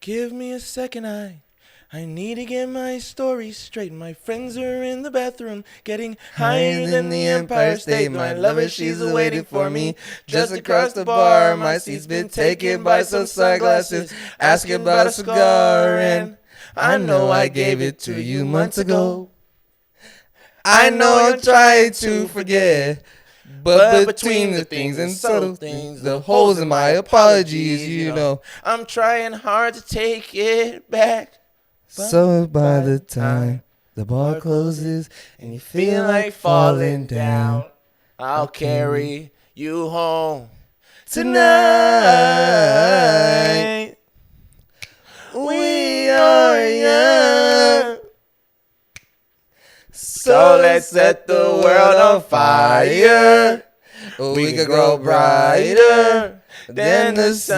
Give me a second, I need to get my story straight. My friends are in the bathroom getting higher than the Empire State. My lover, she's waiting for me just across the bar. My seat's been taken by some sunglasses, asking about a cigar. And I know I gave it to you months ago. I know you're trying to forget, but between the things and subtle things, the holes in my apologies, you know, I'm trying hard to take it back. So by the time the bar closes and you feel like falling down, I'll carry you home tonight. We are young, so let's set the world on fire. We could grow brighter than the sun.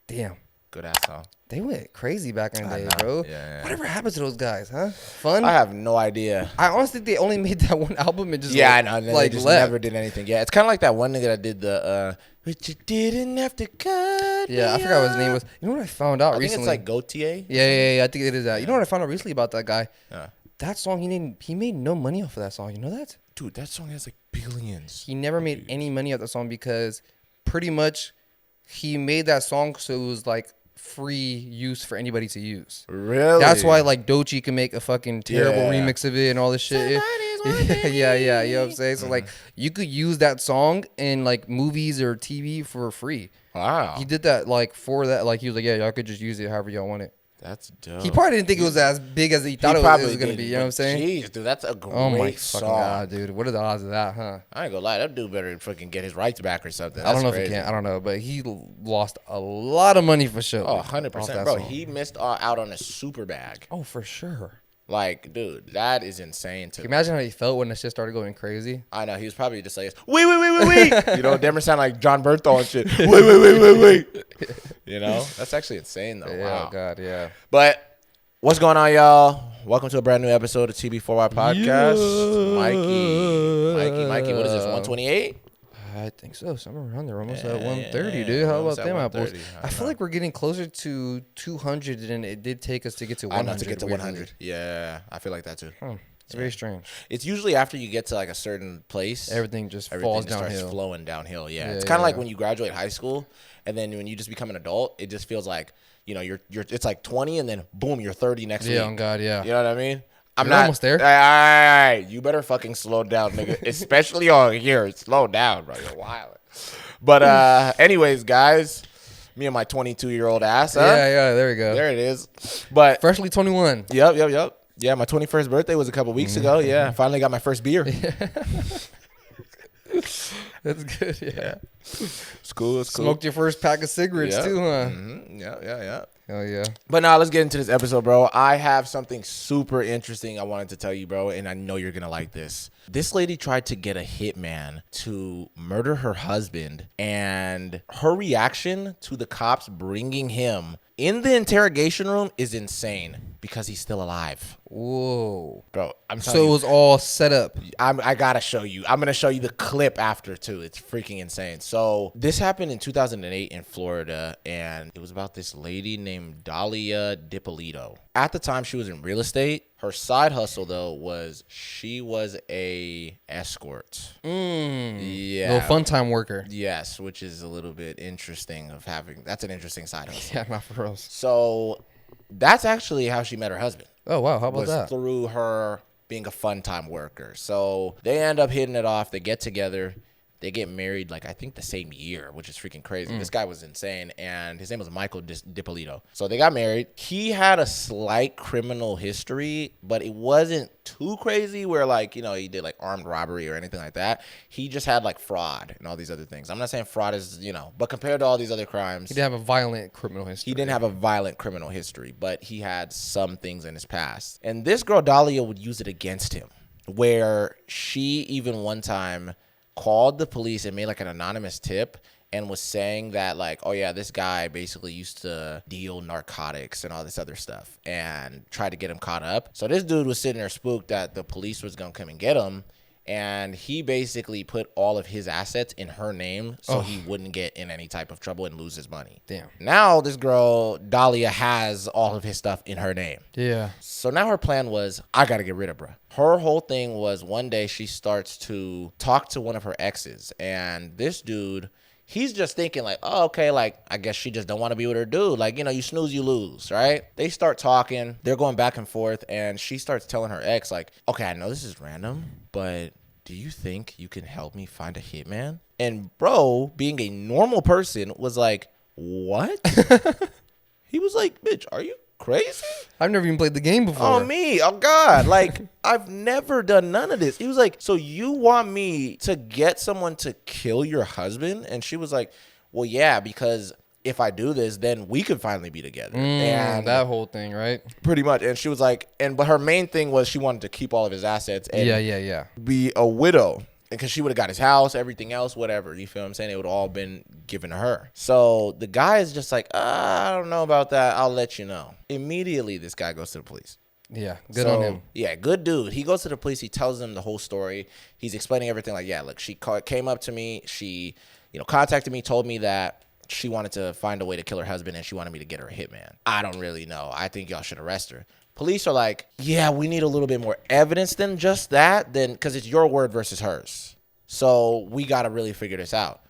Damn. Good ass song. They went crazy back in the day, know. bro. Yeah. Whatever happened to those guys, huh? Fun? I have no idea. I honestly think they only made that one album and just I know. They like just left. never did anything. Yeah, it's kind of like that one nigga that did the but you didn't have to cut. Yeah, I forgot what his name was. You know what I found out recently? I think it's like Gautier. Yeah. I think it is that. You know what I found out recently about that guy? Yeah. That song, he made no money off of that song. You know that? Dude, that song has like billions. He never made any money off that song because pretty much he made that song so it was like free use for anybody to use. Really? That's why like Doechii can make a fucking terrible remix of it and all this shit. Yeah. You know what I'm saying? So like you could use that song in like movies or TV for free. Wow. He did that like for that. Like he was like, yeah, y'all could just use it however y'all want it. That's dope. He probably didn't think it was as big as he thought it was going to be. You know what I'm saying? Jeez, dude, that's a great Oh my song. fucking god, dude! What are the odds of that, huh? I ain't gonna lie, that dude better fucking get his rights back or something. I don't know if he can. I don't know, but he lost a lot of money for sure. Oh, 100%, bro. He missed out on a super bag. Oh, for sure. Like, dude, that is insane to me. Imagine how he felt when the shit started going crazy. I know. He was probably just like, wait. You know, Denver sound like John Berthel and shit. Wait. You know? That's actually insane, though. Yeah, Wow. God, yeah. But what's going on, y'all? Welcome to a brand new episode of TB4Y Podcast. Mikey, what is this, 128? I think so. Somewhere around there. Almost at 130, dude. How about them apples? I feel like we're getting closer to 200 than it did take us to get to 100. I know, to get to 100. Yeah, I feel like that too. It's very strange. It's usually after you get to like a certain place, everything falls downhill. Starts flowing downhill. Yeah, it's kind of like when you graduate high school, and then when you just become an adult, it just feels like, you know, you're it's like 20, and then boom, you're 30 next week. Yeah, on God, yeah. You know what I mean? I'm not almost there. All right, you better fucking slow down, nigga. Especially on here, slow down, bro. You're wild. But anyways, guys, me and my 22-year-old ass. Huh? Yeah, there we go. There it is. But freshly 21. Yep. Yeah, my 21st birthday was a couple weeks ago. Yeah, I finally got my first beer. That's good. Yeah. It's cool. Smoked your first pack of cigarettes too, huh? Mm-hmm. Yeah. Oh yeah. But now let's get into this episode, bro. I have something super interesting I wanted to tell you, bro, and I know you're gonna like this. This lady tried to get a hitman to murder her husband, and her reaction to the cops bringing him in the interrogation room is insane because he's still alive. Whoa. Bro, I'm telling you. So it was all set up. I gotta show you. I'm gonna show you the clip after too. It's freaking insane. So this happened in 2008 in Florida, and it was about this lady named Dahlia DiPolito. At the time, she was in real estate. Her side hustle though was she was a escort. Yeah, little fun time worker. Yes, which is a little bit interesting of having. That's an interesting side hustle. Yeah, not for real. So that's actually how she met her husband. Oh wow, how about that? Through her being a fun time worker. So they end up hitting it off. They get together. They get married, like, I think the same year, which is freaking crazy. This guy was insane, and his name was Michael DiPolito. So they got married. He had a slight criminal history, but it wasn't too crazy where, like, you know, he did, like, armed robbery or anything like that. He just had, like, fraud and all these other things. I'm not saying fraud is, you know, but compared to all these other crimes. He didn't have a violent criminal history. He didn't have a violent criminal history, but he had some things in his past. And this girl, Dahlia, would use it against him, where she even one time called the police and made like an anonymous tip and was saying that like, oh yeah, this guy basically used to deal narcotics and all this other stuff and tried to get him caught up. So this dude was sitting there spooked that the police was gonna come and get him. And he basically put all of his assets in her name so he wouldn't get in any type of trouble and lose his money. Damn. Now this girl, Dahlia, has all of his stuff in her name. Yeah. So now her plan was, I got to get rid of her. Her whole thing was one day she starts to talk to one of her exes. And this dude, he's just thinking like, oh, okay, like, I guess she just don't want to be with her dude. Like, you know, you snooze, you lose, right? They start talking. They're going back and forth. And she starts telling her ex like, okay, I know this is random, but do you think you can help me find a hitman? And bro, being a normal person, was like, what? He was like, bitch, are you crazy? I've never even played the game before. Oh, me. Oh, God. Like, I've never done none of this. He was like, so you want me to get someone to kill your husband? And she was like, well, yeah, because if I do this, then we could finally be together. And that whole thing, right? Pretty much. And she was like, but her main thing was she wanted to keep all of his assets and be a widow. Because she would have got his house, everything else, whatever. You feel what I'm saying? It would have all been given to her. So the guy is just like, I don't know about that. I'll let you know. Immediately, this guy goes to the police. Yeah, good on him. Yeah, good dude. He goes to the police. He tells them the whole story. He's explaining everything like, yeah, look, she came up to me. She, contacted me, told me that she wanted to find a way to kill her husband, and she wanted me to get her a hitman. I don't really know. I think y'all should arrest her. Police are like, yeah, we need a little bit more evidence than just that, because it's your word versus hers. So we got to really figure this out.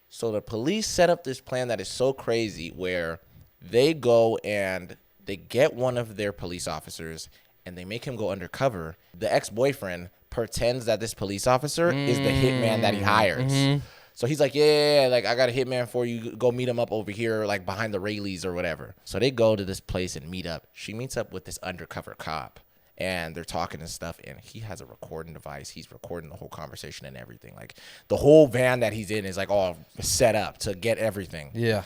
So the police set up this plan that is so crazy where they go and they get one of their police officers and they make him go undercover. The ex-boyfriend pretends that this police officer is the hitman that he hires. Mm-hmm. So he's like, yeah, like, I got a hitman for you. Go meet him up over here, like, behind the Rayleighs or whatever. So they go to this place and meet up. She meets up with this undercover cop, and they're talking and stuff, and he has a recording device. He's recording the whole conversation and everything. Like, the whole van that he's in is, like, all set up to get everything. Yeah.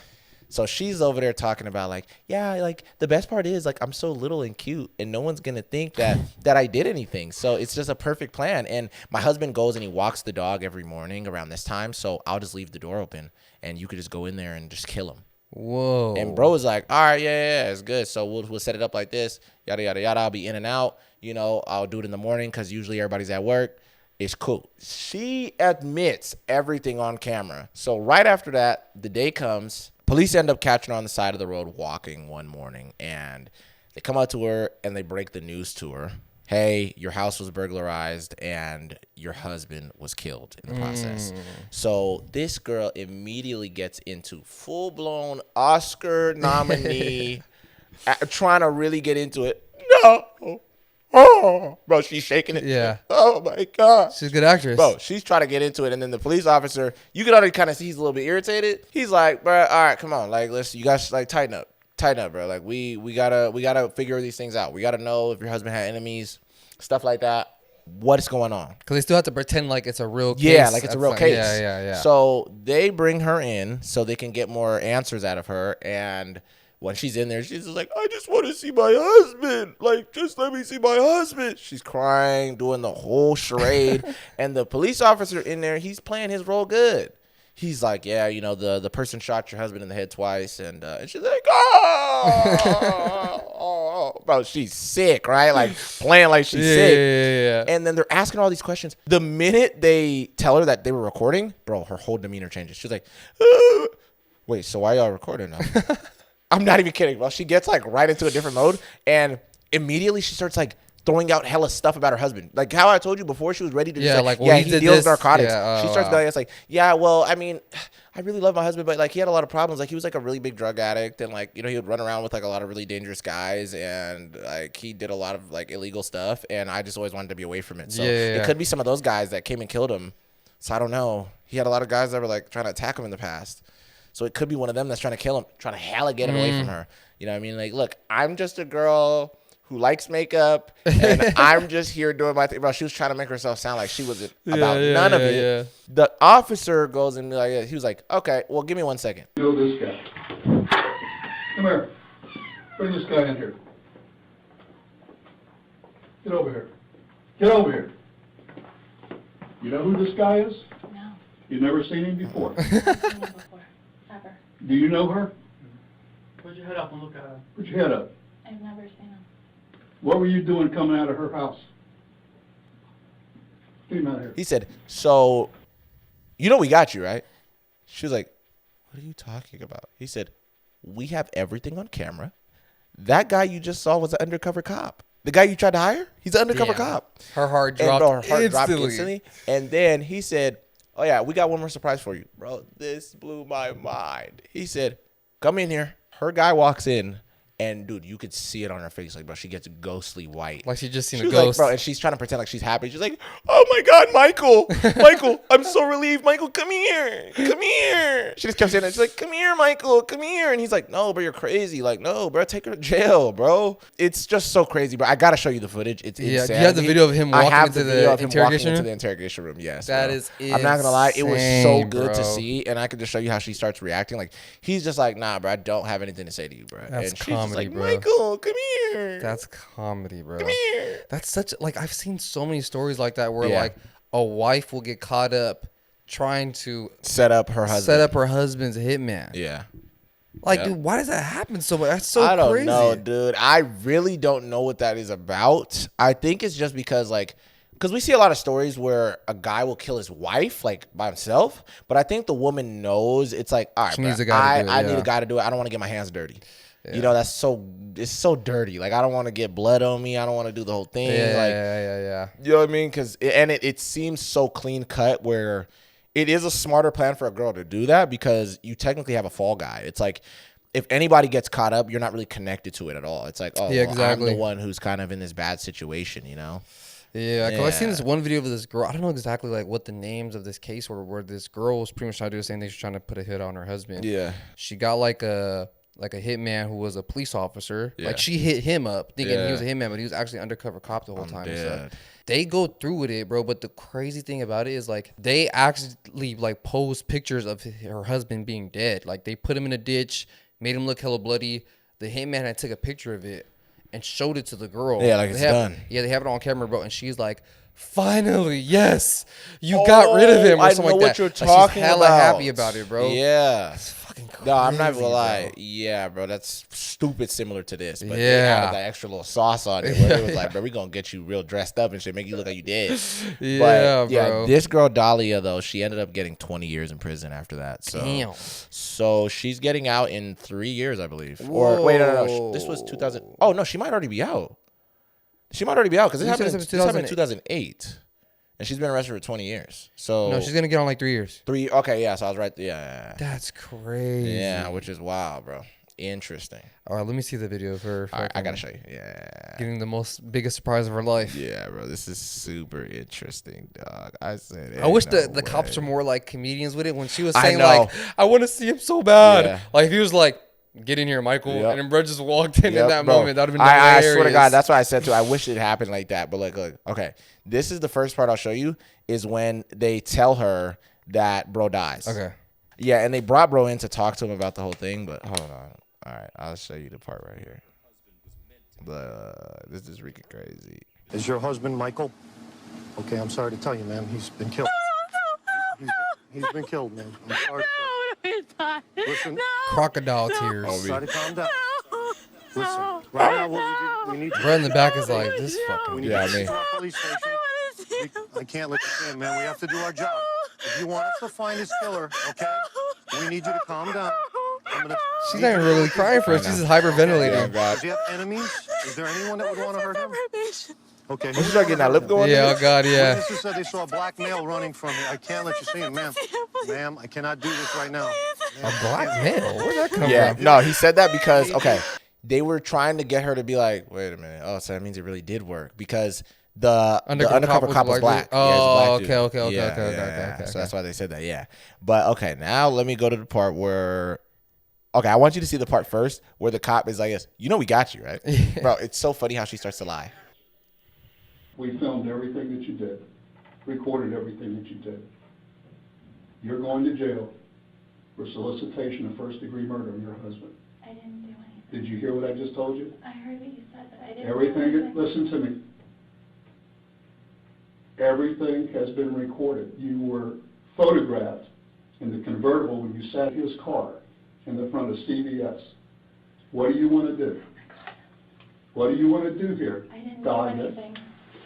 So she's over there talking about like, yeah, like the best part is like I'm so little and cute and no one's going to think that I did anything. So it's just a perfect plan. And my husband goes and he walks the dog every morning around this time. So I'll just leave the door open and you could just go in there and just kill him. Whoa. And bro was like, all right, yeah, it's good. So we'll set it up like this, yada, yada, yada. I'll be in and out. I'll do it in the morning because usually everybody's at work. It's cool. She admits everything on camera. So right after that, the day comes. Police end up catching her on the side of the road walking one morning, and they come out to her and they break the news to her. Hey, your house was burglarized and your husband was killed in the process. So this girl immediately gets into full-blown Oscar nominee, trying to really get into it. No. Oh, bro, she's shaking it. Yeah. Oh, my God. She's a good actress. Bro, she's trying to get into it. And then the police officer, you can already kind of see he's a little bit irritated. He's like, bro, all right, come on. Like, you guys, like, tighten up. Tighten up, bro. Like, we gotta figure these things out. We gotta know if your husband had enemies, stuff like that. What's going on? Because they still have to pretend like it's a real case. Yeah, like it's a real case. Yeah. So they bring her in so they can get more answers out of her. And when she's in there, she's just like, I just want to see my husband. Like, just let me see my husband. She's crying, doing the whole charade. And the police officer in there, he's playing his role good. He's like, yeah, the person shot your husband in the head twice. And she's like, oh. Bro, she's sick, right? Like, playing like she's sick. Yeah. And then they're asking all these questions. The minute they tell her that they were recording, bro, her whole demeanor changes. She's like, wait, so why y'all recording now? I'm not even kidding, bro. She gets like right into a different mode, and immediately she starts like throwing out hella stuff about her husband. Like how I told you before, she was ready to he deals narcotics. Yeah, she starts going, it's like, yeah, well, I mean, I really love my husband, but like he had a lot of problems. Like he was like a really big drug addict, and like he would run around with like a lot of really dangerous guys, and like he did a lot of like illegal stuff, and I just always wanted to be away from it. So it could be some of those guys that came and killed him. So I don't know. He had a lot of guys that were like trying to attack him in the past. So it could be one of them that's trying to kill him, trying to hella get him away from her. You know what I mean? Like, look, I'm just a girl who likes makeup, and I'm just here doing my thing. Bro, she was trying to make herself sound like she wasn't about none of it. Yeah. The officer goes and he was like, okay, well, give me 1 second. You know this guy. Come here. Bring this guy in here. Get over here. Get over here. You know who this guy is? No. You've never seen him before? I've seen him before. Do you know her? Put your head up and look at her. Put your head up. I've never seen him. What were you doing coming out of her house? Get him out of here. He said, so, you know we got you, right? She was like, what are you talking about? He said, we have everything on camera. That guy you just saw was an undercover cop. The guy you tried to hire, he's an undercover cop. Her heart And dropped, bro, her heart instantly. dropped instantly. And then he said, oh, yeah, we got one more surprise for you. Bro, this blew my mind. He said, come in here. Her guy walks in. And, dude, you could see it on her face. Like, bro, she gets ghostly white. Like she just seen She a was ghost. like, bro, and she's trying to pretend like she's happy. She's like, oh, my God, Michael. Michael, I'm so relieved. Michael, come here. Come here. She just kept saying that. She's like, come here, Michael. Come here. And he's like, no, bro, you're crazy. Like, no, bro, take her to jail, bro. It's just so crazy, bro. I got to show you the footage. It's insanity. You have the video of him walking into the interrogation room? Into the interrogation room, yes. That bro. is I'm not going to lie. It was so insane, good to bro. see. And I could just show you how she starts reacting. Like, he's just like, nah, bro, I don't have anything to say to you, bro. That's and she's just comedy, like, bro. Michael, come here. That's comedy, bro. Come here. That's such like I've seen so many stories like that where Yeah. like a wife will get caught up trying to Set up her husband's hitman. Yeah. Like, Yep. dude, why does that happen so much? That's so I don't crazy. know, dude. I really don't know what that is about. I think it's just because, like, because we see a lot of stories where a guy will kill his wife, like, by himself. But I think the woman knows it's like, all right, She bro, needs a guy to do it, I need yeah. a guy to do it. I don't want to get my hands dirty. You know, it's so dirty. Like, I don't want to get blood on me. I don't want to do the whole thing. Yeah. You know what I mean? Because it seems so clean cut where it is a smarter plan for a girl to do that because you technically have a fall guy. It's like if anybody gets caught up, you're not really connected to it at all. It's like, oh, Yeah, well, exactly. I'm the one who's kind of in this bad situation, you know? Yeah, because I seen this Yeah. one video of this girl. I don't know exactly like what the names of this case were, where this girl was pretty much trying to do the same thing. She's trying to put a hit on her husband. Yeah. She got like a hitman who was a police officer. Yeah. Like she hit him up thinking Yeah. he was a hitman, but he was actually undercover cop the whole I'm time. dead. And stuff. They go through with it, bro. But the crazy thing about it is like they actually like post pictures of her husband being dead. Like they put him in a ditch, made him look hella bloody. The hitman had took a picture of it and showed it to the girl. Yeah, like it's done. Yeah, they have it on camera, bro. And she's like, finally, yes, you got rid of him or I something know like what that. you're Like, talking she's hella about. happy about it, bro. Yeah. It's fucking crazy. No, I'm not gonna lie. bro. Yeah, bro, that's stupid similar to this. But they Yeah. added that extra little sauce on it where it was like, bro, we gonna get you real dressed up and shit, make you look like you did. Yeah, But, yeah, bro. this girl Dahlia though, she ended up getting 20 years in prison after that. So, Damn. so she's getting out in 3 years, I believe. Or wait, no. This was 2000. Oh no, she might already be out. She might already be out because You said this it was happened in 2008, and she's been arrested for 20 years. So No, she's gonna get on like 3 years. 3. Okay, yeah. So I was right. Yeah. That's crazy. Yeah, which is wild, bro. Interesting. All right, let me see the video of her. All right, I gotta show you. Yeah. Getting the biggest surprise of her life. Yeah, bro. This is super interesting, dog. I said. I wish the cops were more like comedians with it. When she was saying like, "I want to see him so bad," Yeah. like if he was like, "Get in here, Michael," Yep. and then bro just walked in Yep, that bro. moment, that'd have been I hilarious. swear to God, that's why I said to. I wish it happened like that. But look, okay. This is the first part I'll show you is when they tell her that bro dies. Okay. Yeah, and they brought bro in to talk to him about the whole thing. But hold on. All right, I'll show you the part right here. This is freaking crazy. Is your husband Michael? Okay, I'm sorry to tell you, ma'am. He's been killed. He's been killed, man. I'm sorry. Listen, Crocodile tears. try to calm down. Listen, right now what we need to Bro in the back is like, this we fucking. need Yeah, to me. get to our police station. I can't let you see him, man. We have to do our job. If you want us to find his killer, okay? We need you to calm down. She's not even really crying for it. She's just hyperventilating. Oh, God. Does he have enemies? Is there anyone that would want to hurt him? Okay. When she start getting that lip going? Yeah, oh God, yeah. Witnesses said they saw a black male running from me. I can't let you see him, ma'am. Ma'am, I cannot do this right now. A black male? Where'd that come Yeah, from? no, he said that because they were trying to get her to be like, wait a minute, oh, so that means it really did work because the undercover cop was black. Oh, Yeah, he's a black dude. okay. Yeah. So that's why they said that. Yeah, but okay, now let me go to the part where. Okay, I want you to see the part first where the cop is like, you know we got you, right? Bro, it's so funny how she starts to lie. We filmed everything that you did, recorded everything that you did. You're going to jail for solicitation of first-degree murder on your husband. I didn't do anything. Did you hear what I just told you? I heard what you said, but I didn't do Everything, anything. listen to me. Everything has been recorded. You were photographed in the convertible when you sat in his car. in the front of CVS. What do you want to do? What do you want to do here? I didn't do Dahlia? anything.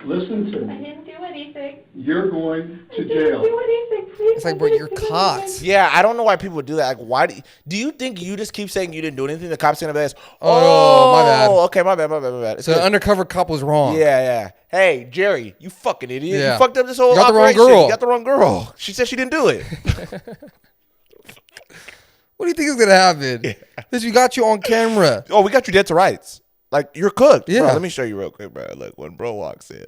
Listen to I me. didn't do anything. You're going I to didn't jail. do anything. Please It's like, don't bro, do you're anything. caught. Yeah, I don't know why people would do that. Like, why do you think you just keep saying you didn't do anything? The cops gonna be like, Oh, my bad. Okay, my bad. It's So the good. undercover cop was wrong. Yeah. Hey, Jerry, you fucking idiot. Yeah. You fucked up this whole You got the wrong operation. girl. You got the wrong girl. She said she didn't do it. What do you think is gonna happen? Because we got you on camera. Oh, we got you dead to rights. Like, you're cooked. Yeah. Bro, let me show you real quick, bro. Look, when bro walks in,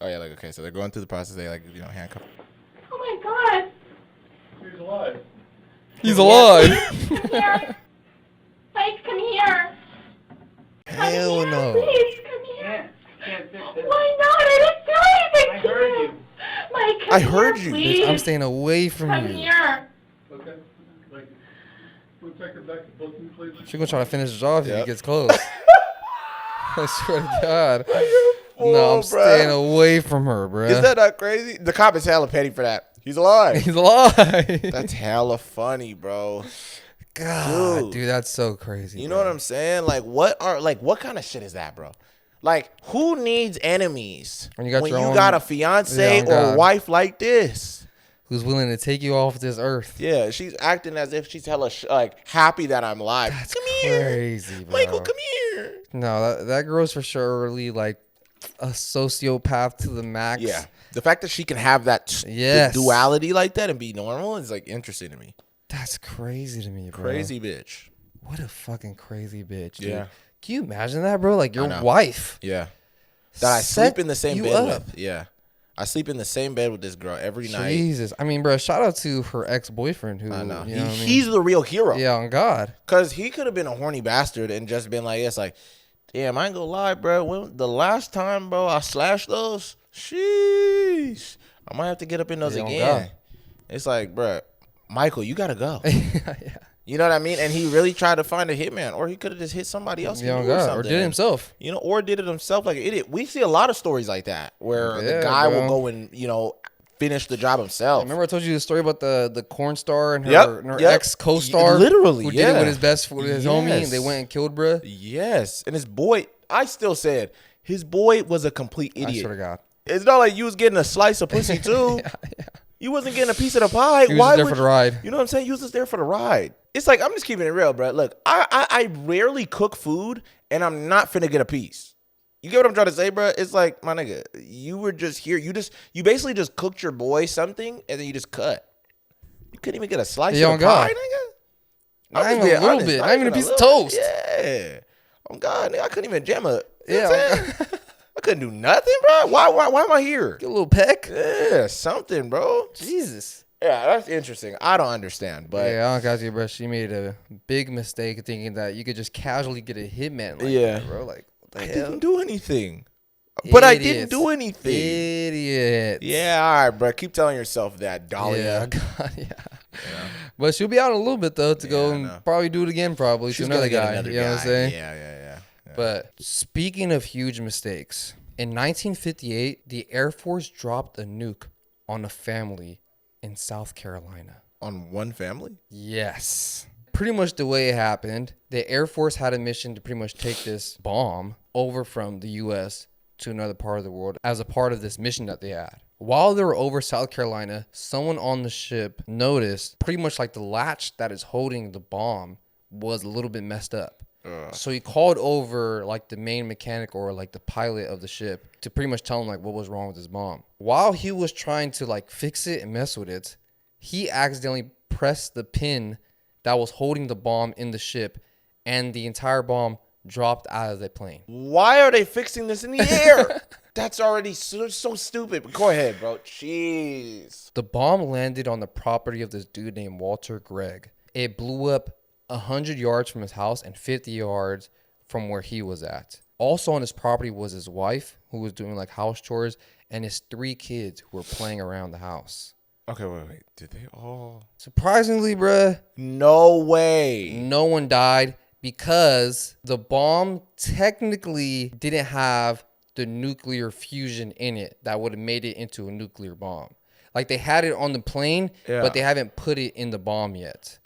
oh, yeah, like, okay, so they're going through the process. They, like, handcuff. Oh my God. He's alive. He's alive. Come here. Mike, come here. Hell Come no. here, please, come here. Can't fix it. Why not? I didn't do anything I to heard you. you. Mike, come I here, heard you. please. I'm staying away from Come you. here. Okay, thank you. We'll take her back to booking, please. She's gonna try to finish the job if he Yep. gets close. I swear to God. No, bruh. I'm staying away from her, bruh. Is that not crazy? The cop is hella petty for that. He's alive. He's alive. That's hella funny, bro. God, dude, that's so crazy. You know what I'm saying? Like, what kind of shit is that, bro? Like, who needs enemies When you got your own- got a fiance Yeah, on or God. wife like this? Who's willing to take you off this earth? Yeah, she's acting as if she's hella happy that I'm alive. That's Come here, crazy, bro. Michael. Come here. No, that girl's for surely like a sociopath to the max. Yeah, the fact that she can have that Yes. the duality like that and be normal is like interesting to me. That's crazy to me, bro. Crazy bitch. What a fucking crazy bitch, dude. Yeah. Can you imagine that, bro? Like your know. wife. Yeah, that I set sleep in the same you bed up. with. Yeah, I sleep in the same bed with this girl every night. Jesus. I mean, bro, shout out to her ex-boyfriend who, I know. you know what I mean? He's the real hero. Yeah, on God. Cause he could have been a horny bastard and just been like, it's like, damn, I ain't gonna lie, bro. When the last time, bro, I slashed those, sheesh, I might have to get up in those Yeah, on again. God. It's like, bro, Michael, you gotta go. Yeah. You know what I mean? And he really tried to find a hitman, or he could have just hit somebody else. Yeah, on who knew God. Or something. did it himself. You know, or did it himself like an idiot. We see a lot of stories like that where the Yeah, guy bro. will go and finish the job himself. Remember I told you the story about the corn star and her, Yep, and her yep. ex co-star? Literally, Who did yeah. it with his homie, and they Yes. went and killed bruh? Yes, and his boy, I still said his boy was a complete idiot. I swear to God. It's not like you was getting a slice of pussy too. You wasn't getting a piece of the pie. He was Why just there would for the ride. You know what I'm saying? You was just there for the ride. It's like, I'm just keeping it real, bro. Look, I rarely cook food, and I'm not finna get a piece. You get what I'm trying to say, bro? It's like, my nigga, you were just here. You basically just cooked your boy something, and then you just cut. You couldn't even get a slice Yeah, of on the God. pie, nigga. Not I'm just even a being little honest. bit. Not even a piece of little- toast. Yeah. Oh God, nigga, I couldn't even jam a. You know Yeah, what I'm saying? I couldn't do nothing, bro. Why am I here? Get a little peck. Yeah, something, bro. Jesus. Yeah, that's interesting. I don't understand, but Yeah, I don't got you, bro. She made a big mistake thinking that you could just casually get a hitman like Yeah. that, bro. Like, what the I hell? didn't do anything. But I didn't Idiots. do anything. Idiot. Yeah, all right, bro. Keep telling yourself that, Dahlia. Yeah, God, yeah. But she'll be out in a little bit though to go I and know. probably do it again, probably She's to another gonna guy. get another You know guy. what I'm saying? Yeah. But speaking of huge mistakes, in 1958, the Air Force dropped a nuke on a family in South Carolina. On one family? Yes. Pretty much the way it happened, the Air Force had a mission to pretty much take this bomb over from the U.S. to another part of the world as a part of this mission that they had. While they were over South Carolina, someone on the ship noticed pretty much like the latch that is holding the bomb was a little bit messed up. So he called over like the main mechanic or like the pilot of the ship to pretty much tell him like what was wrong with his bomb. While he was trying to like fix it and mess with it, he accidentally pressed the pin that was holding the bomb in the ship, and the entire bomb dropped out of the plane. Why are they fixing this in the air? That's already so stupid. But go ahead, bro. Jeez. The bomb landed on the property of this dude named Walter Gregg. It blew up 100 yards from his house and 50 yards from where he was at. Also on his property was his wife, who was doing like house chores, and his 3 kids who were playing around the house. Okay, wait. Did they all? Surprisingly, bruh, No way. no one died because the bomb technically didn't have the nuclear fusion in it that would have made it into a nuclear bomb. Like they had it on the plane, but they haven't put it in the bomb yet.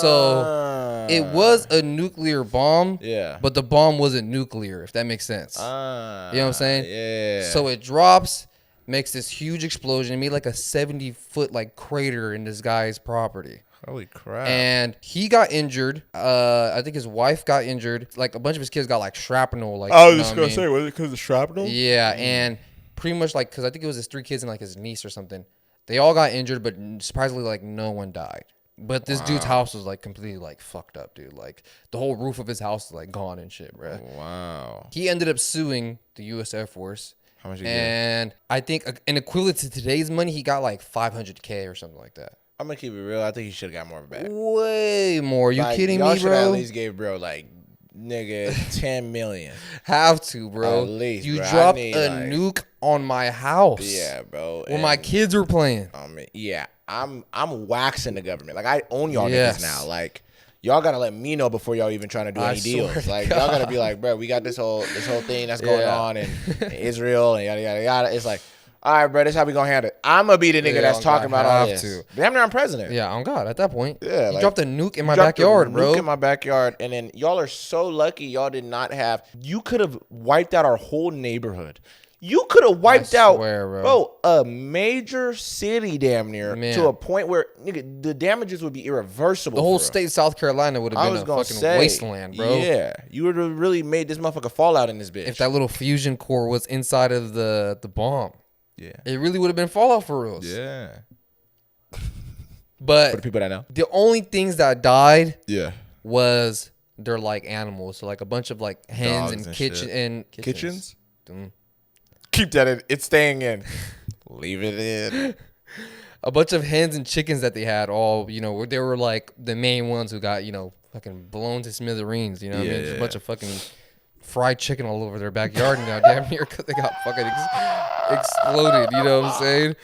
So it was a nuclear bomb, but the bomb wasn't nuclear, if that makes sense. You know what I'm saying? Yeah. So it drops, makes this huge explosion. It made like a 70-foot like crater in this guy's property. Holy crap. And he got injured. I think his wife got injured. Like a bunch of his kids got like shrapnel. Like I was just going to say, was it because of shrapnel? Yeah, and pretty much like, because I think it was his 3 kids and like his niece or something. They all got injured, but surprisingly like no one died. But this dude's house was like completely like fucked up, dude. Like the whole roof of his house is like gone and shit, bro. Wow. He ended up suing the U.S. Air Force. How much did he And I think an equivalent to today's money, he got like $500K or something like that. I'm going to keep it real. I think he should have got more back. Way more. You Like, kidding y'all me, should have at bro? least gave bro like, nigga, 10 million. Have to, bro. At least, you bro. I dropped need, a like- nuke on my house. Yeah, bro. Where my And, kids were playing. yeah, I'm waxing the government. Like, I own y'all Yes. niggas now. Like, y'all gotta let me know before y'all even trying to do I any swear deals. to Like, God. y'all gotta be like, bro, we got this whole thing that's going Yeah. on in Israel and yada yada yada. It's like, all right, bro, this is how we gonna handle it. I'm gonna be the nigga Yeah, that's on talking God, about all have this. to. Damn near I'm president. Yeah, on God, at that point. Yeah, You like, dropped a nuke in my Dropped a backyard, bro. nuke in my backyard, and then y'all are so lucky y'all did not have. You could have wiped out our whole neighborhood. You could have wiped swear, out, bro. a major city damn near Man. to a point where nigga, the damages would be irreversible. The whole for real. state of South Carolina would I have was been a gonna fucking say, wasteland, bro. Yeah, you would have really made this motherfucker fall out in this bitch. If that little fusion core was inside of the bomb. Yeah. It really would have been fallout for reals. Yeah. But For the people that know. the only things that died Yeah. was they're like animals. So like a bunch of like hens Dogs and and kitchen shit. and Kitchens? Mm. Keep that in. It's staying in. Leave it in. A bunch of hens and chickens that they had all, you know, they were like the main ones who got, you know, fucking blown to smithereens, you know what I mean? There's a bunch of fucking fried chicken all over their backyard now, damn near, because they got fucking exploded, you know what I'm saying?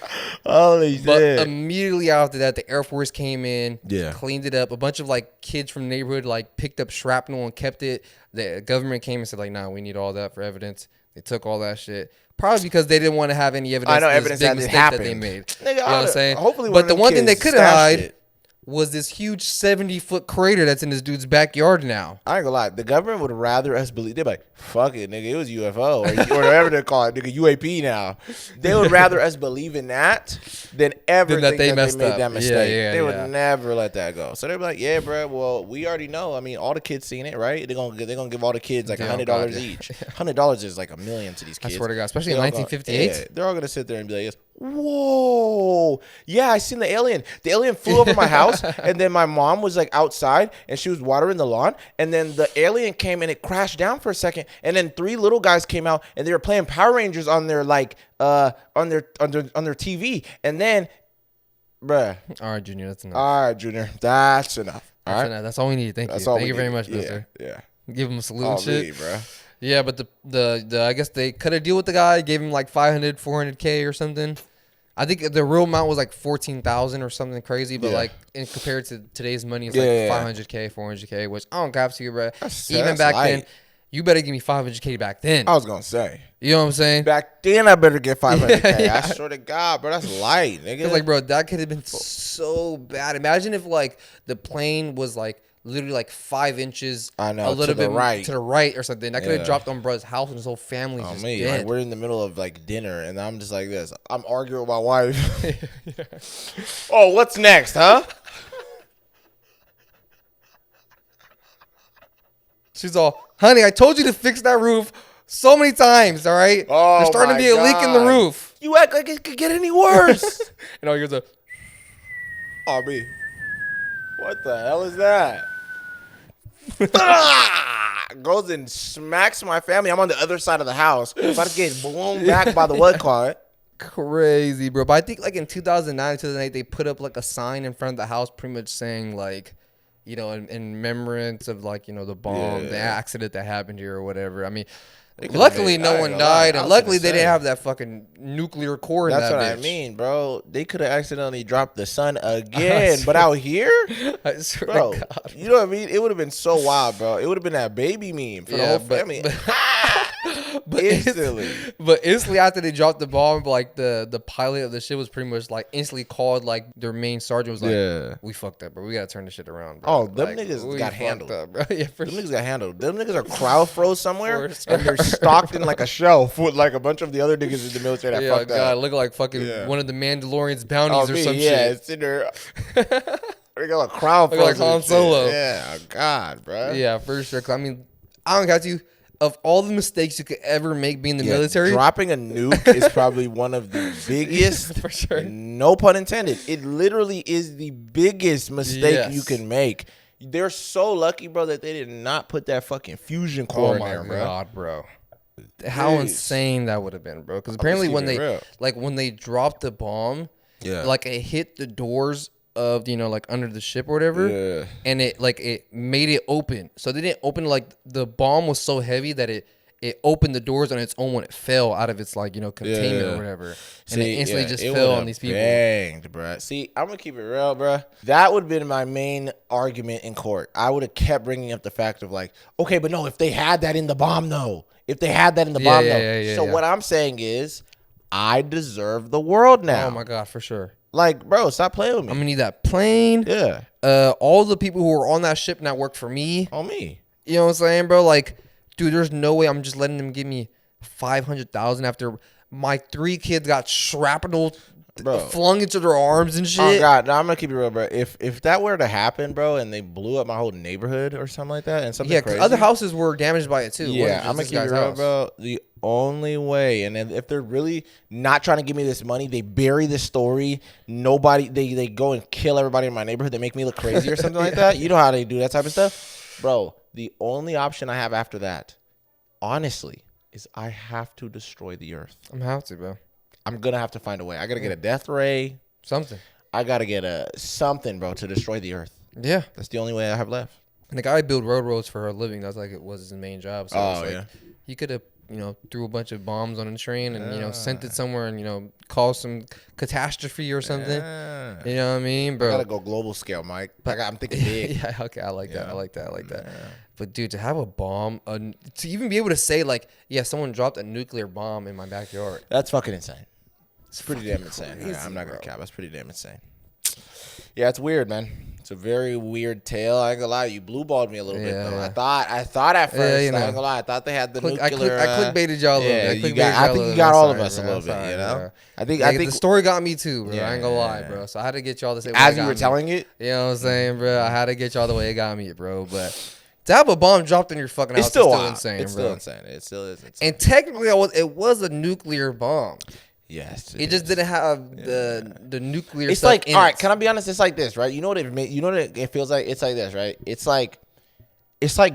Holy But shit. immediately after that, the Air Force came in, Yeah. cleaned it up. A bunch of like kids from the neighborhood like picked up shrapnel and kept it. The government came and said like, nah, we need all that for evidence. They took all that shit. Probably because they didn't want to have any evidence. I know of evidence this big that it mistake that they happened. made. Nigga, You know what I'm saying? hopefully one but of the them one thing they kids could have stashed hid it. was this huge 70-foot crater that's in this dude's backyard now. I ain't gonna lie. The government would rather us believe. They'd be like, fuck it, nigga. It was UFO or whatever they call it, nigga. UAP now. They would rather us believe in that than ever Than that think they that messed they made up. that Yeah, mistake. yeah, they yeah. would never let that go. So they'd be like, yeah, bro. Well, we already know. I mean, all the kids seen it, right? They're gonna give all the kids like Yeah, $100 God, yeah. each. $100 is like $1 million to these I kids. swear to God, especially in They're all gonna- 1958. yeah, they're all gonna sit there and be like, yes. Whoa, yeah, I seen the alien. The alien flew over my house, and then my mom was like outside, and she was watering the lawn, and then the alien came and it crashed down for a second, and then 3 little guys came out, and they were playing Power Rangers on their like on their TV, and then, bruh, All right, Junior, that's enough. all right, Junior, that's enough. All right, That's all we need. Thank that's you. all. Thank we you very need. much, Yeah, mister. yeah. Give him a salute Oh, and shit. really, bruh. Yeah, but the I guess they cut a deal with the guy, gave him like 400K or something. I think the real amount was like 14,000 or something crazy, but Yeah. like in compared to today's money, it's Yeah, like yeah, yeah. 500K, 400K, which I don't cap to you, bro. Even that's back light. then, you better give me 500K back then. I was gonna say. You know what I'm saying? Back then, I better get 500K. Yeah. I swear to God, bro, that's light, nigga. Because like, bro, that could have been so bad. Imagine if like the plane was like literally like 5 inches, I know, a little to the bit right. to the right or something. That could have Yeah. dropped on bro's house and his whole family Oh, just me, dead. like we're in the middle of like dinner, and I'm just like this. I'm arguing with my wife. Oh, what's next, huh? She's all, honey, I told you to fix that roof so many times, all right? Oh, There's starting my to be a leak in the God. roof. You act like it could get any worse. And all here's a, Oh, me. What the hell is that? Ah! Goes and smacks my family. I'm on the other side of the house. About to get blown back by the what car. crazy, bro. But I think like in 2009, 2008, they put up like a sign in front of the house pretty much saying like, you know, in remembrance of like, you know, the bomb, the accident that happened here or whatever. I mean, Luckily, no one died, and luckily they didn't have that fucking nuclear core in that bitch. That's what I mean, bro. They could have accidentally dropped the sun again, but out here, I swear bro, to God. you know what I mean? It would have been so wild, bro. It would have been that baby meme for the whole family. But Instantly. But instantly after they dropped the bomb, like the pilot of the ship was pretty much like instantly called like their main sergeant was like, we fucked up, bro. We gotta turn this shit around, bro. Oh, them like, niggas got handled. Up, bro. Yeah, them niggas got handled. Them niggas are crowd froze somewhere and they're stocked in like a shelf with like a bunch of the other niggas in the military that fucked God, up. look like fucking one of the Mandalorian's bounties or some shit. Yeah, it's in there. They got a crowd Look like Han Solo. Yeah, God, bro. Yeah, for sure. 'Cause, I mean, I don't got you. Of all the mistakes you could ever make being in the military, dropping a nuke is probably one of the biggest. For sure. No pun intended. It literally is the biggest mistake you can make. They're so lucky, bro, that they did not put that fucking fusion core in there, bro. Oh my God, bro. How insane that would have been, bro. Because apparently when they dropped the bomb, like it hit the doors of, you know, like under the ship or whatever, and it made it open. So they didn't open, like the bomb was so heavy that it opened the doors on its own when it fell out of its, like, you know, containment or whatever. And it instantly just fell on these people. Banged, bro. See, I'm gonna keep it real, bro. That would have been my main argument in court. I would have kept bringing up the fact of like, okay, but no, if they had that in the bomb though. If they had that in the bomb though. So what I'm saying is, I deserve the world now. Oh my God, for sure. Like, bro, stop playing with me. I'm gonna need that plane. Yeah. All the people who were on that ship now work for me. On me. You know what I'm saying, bro? Like, dude, there's no way I'm just letting them give me $500,000 after my 3 kids got shrapnel flung into their arms and shit. Oh God, no, I'm gonna keep it real, bro. If that were to happen, bro, and they blew up my whole neighborhood or something like that, and something crazy, other houses were damaged by it too. Yeah, I'm gonna keep it real, bro. The only way, and if they're really not trying to give me this money, they bury the story. Nobody, they go and kill everybody in my neighborhood. They make me look crazy or something like that. You know how they do that type of stuff, bro. The only option I have after that, honestly, is I have to destroy the earth. I'm gonna have to, bro. I'm gonna have to find a way. I gotta get a death ray. Something. I gotta get something, bro, to destroy the earth. Yeah. That's the only way I have left. And the guy built railroads for a living. That's like it was his main job. So he could have, you know, threw a bunch of bombs on a train and, you know, sent it somewhere and, you know, caused some catastrophe or something. You know what I mean, bro? I gotta go global scale, Mike. I'm thinking big. Yeah, okay, I like that. I like that. But dude, to have a bomb, to even be able to say like, yeah, someone dropped a nuclear bomb in my backyard. That's fucking insane. It's pretty damn insane. Crazy, I'm not gonna cap. That's pretty damn insane. Yeah, it's weird, man. It's a very weird tale. I ain't gonna lie, you blue balled me a little bit though. I thought at first. I ain't gonna lie, I thought they had the nuclear. I clickbaited y'all a little bit. I think you got all of us a little bit. You know, I think the story got me too, bro. I ain't gonna lie, bro. So I had to get y'all the same. As you were telling it, you know what I'm saying, bro. I had to get y'all the way it got me, bro. But to have a bomb dropped in your fucking house is still insane, bro. It's still insane. It still is insane. And technically, it was a nuclear bomb. Yes, it just didn't have the nuclear. It's stuff like, in all right, it. can I be honest? It's like this, right? You know what it feels like? It's like this, right? It's like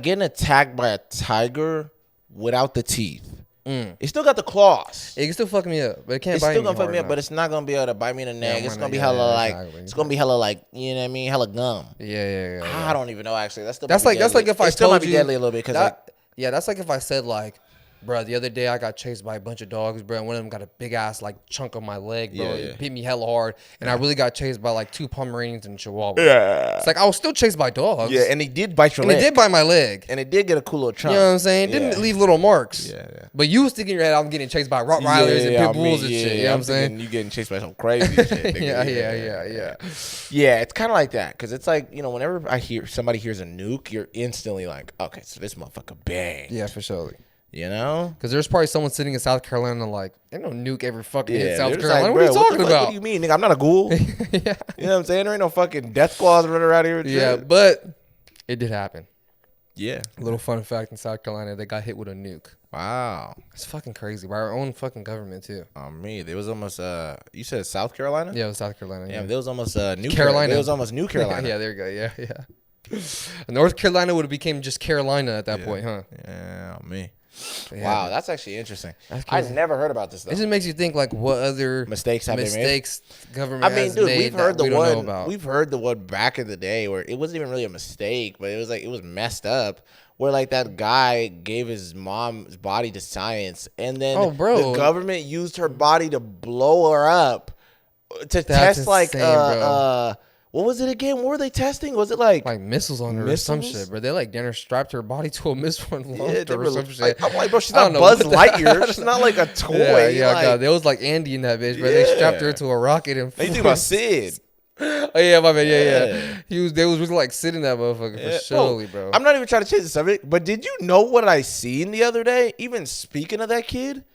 getting attacked by a tiger without the teeth. It still got the claws. It can still fuck me up, but it can't. It's still gonna fuck me up, but it's not gonna be able to bite me in the neck. It's gonna be hella it's gonna be hella like, you know what I mean, hella gum. Yeah. I don't even know actually. That's like if I still told might be you deadly a little bit because that's like if I said like, bro, the other day I got chased by a bunch of dogs, bro, and one of them got a big ass like chunk on my leg, bro. It hit me hella hard, and I really got chased by like 2 Pomeranians and a Chihuahua. Yeah, it's like I was still chased by dogs. Yeah, and he did bite your leg. It did bite my leg, and it did get a cool little chunk. You know what I'm saying? It didn't leave little marks. Yeah. But you was thinking in your head, I'm getting chased by Rottweilers and pit bulls and shit. You know what I'm saying? You getting chased by some crazy shit. Yeah. Yeah, it's kind of like that because it's like, you know, whenever somebody hears a nuke, you're instantly like, okay, so this motherfucker bang. Yeah, for sure. You know? Because there's probably someone sitting in South Carolina like, ain't no nuke ever fucking hit South Like, Carolina. What are you talking about? What do you mean, nigga? I'm not a ghoul. Yeah. You know what I'm saying? There ain't no fucking death squads running around here. Yeah, but it did happen. Yeah. A little fun fact in South Carolina, they got hit with a nuke. Wow. It's fucking crazy. By our own fucking government, too. Oh, me. There was almost, you said South Carolina? Yeah, it was South Carolina. Yeah, there was almost New Carolina. There was almost New Carolina. Yeah, there you go. Yeah. North Carolina would have became just Carolina at that point, huh? Yeah, me. Yeah, Wow, dude. that's actually interesting. That's I crazy. never heard about this though. It just makes you think like what other Mistakes have they made? mistakes government I mean, has dude, made we've heard that the we don't know one. about. We've heard the one back in the day where it wasn't even really a mistake, but it was like it was messed up. Where like that guy gave his mom's body to science, and then Oh, bro. the government used her body to blow her up to That's test like insane, bro. what was it again? What were they testing? Was it like missiles on her or some missiles? shit, bro. They like dinner strapped her body to a missile and launched yeah, they her were or some shit. like, I'm like, bro, she's I not don't know Buzz what the- Lightyear. She's not like a toy. Yeah, yeah, like, God. There was like Andy in that bitch, bro. They strapped her Yeah. to a rocket and you think about Sid? Oh yeah, my man. Yeah. Yeah. They was really like sitting that motherfucker Yeah, for surely, bro. I'm not even trying to change the subject, but did you know what I seen the other day? Even speaking of that kid,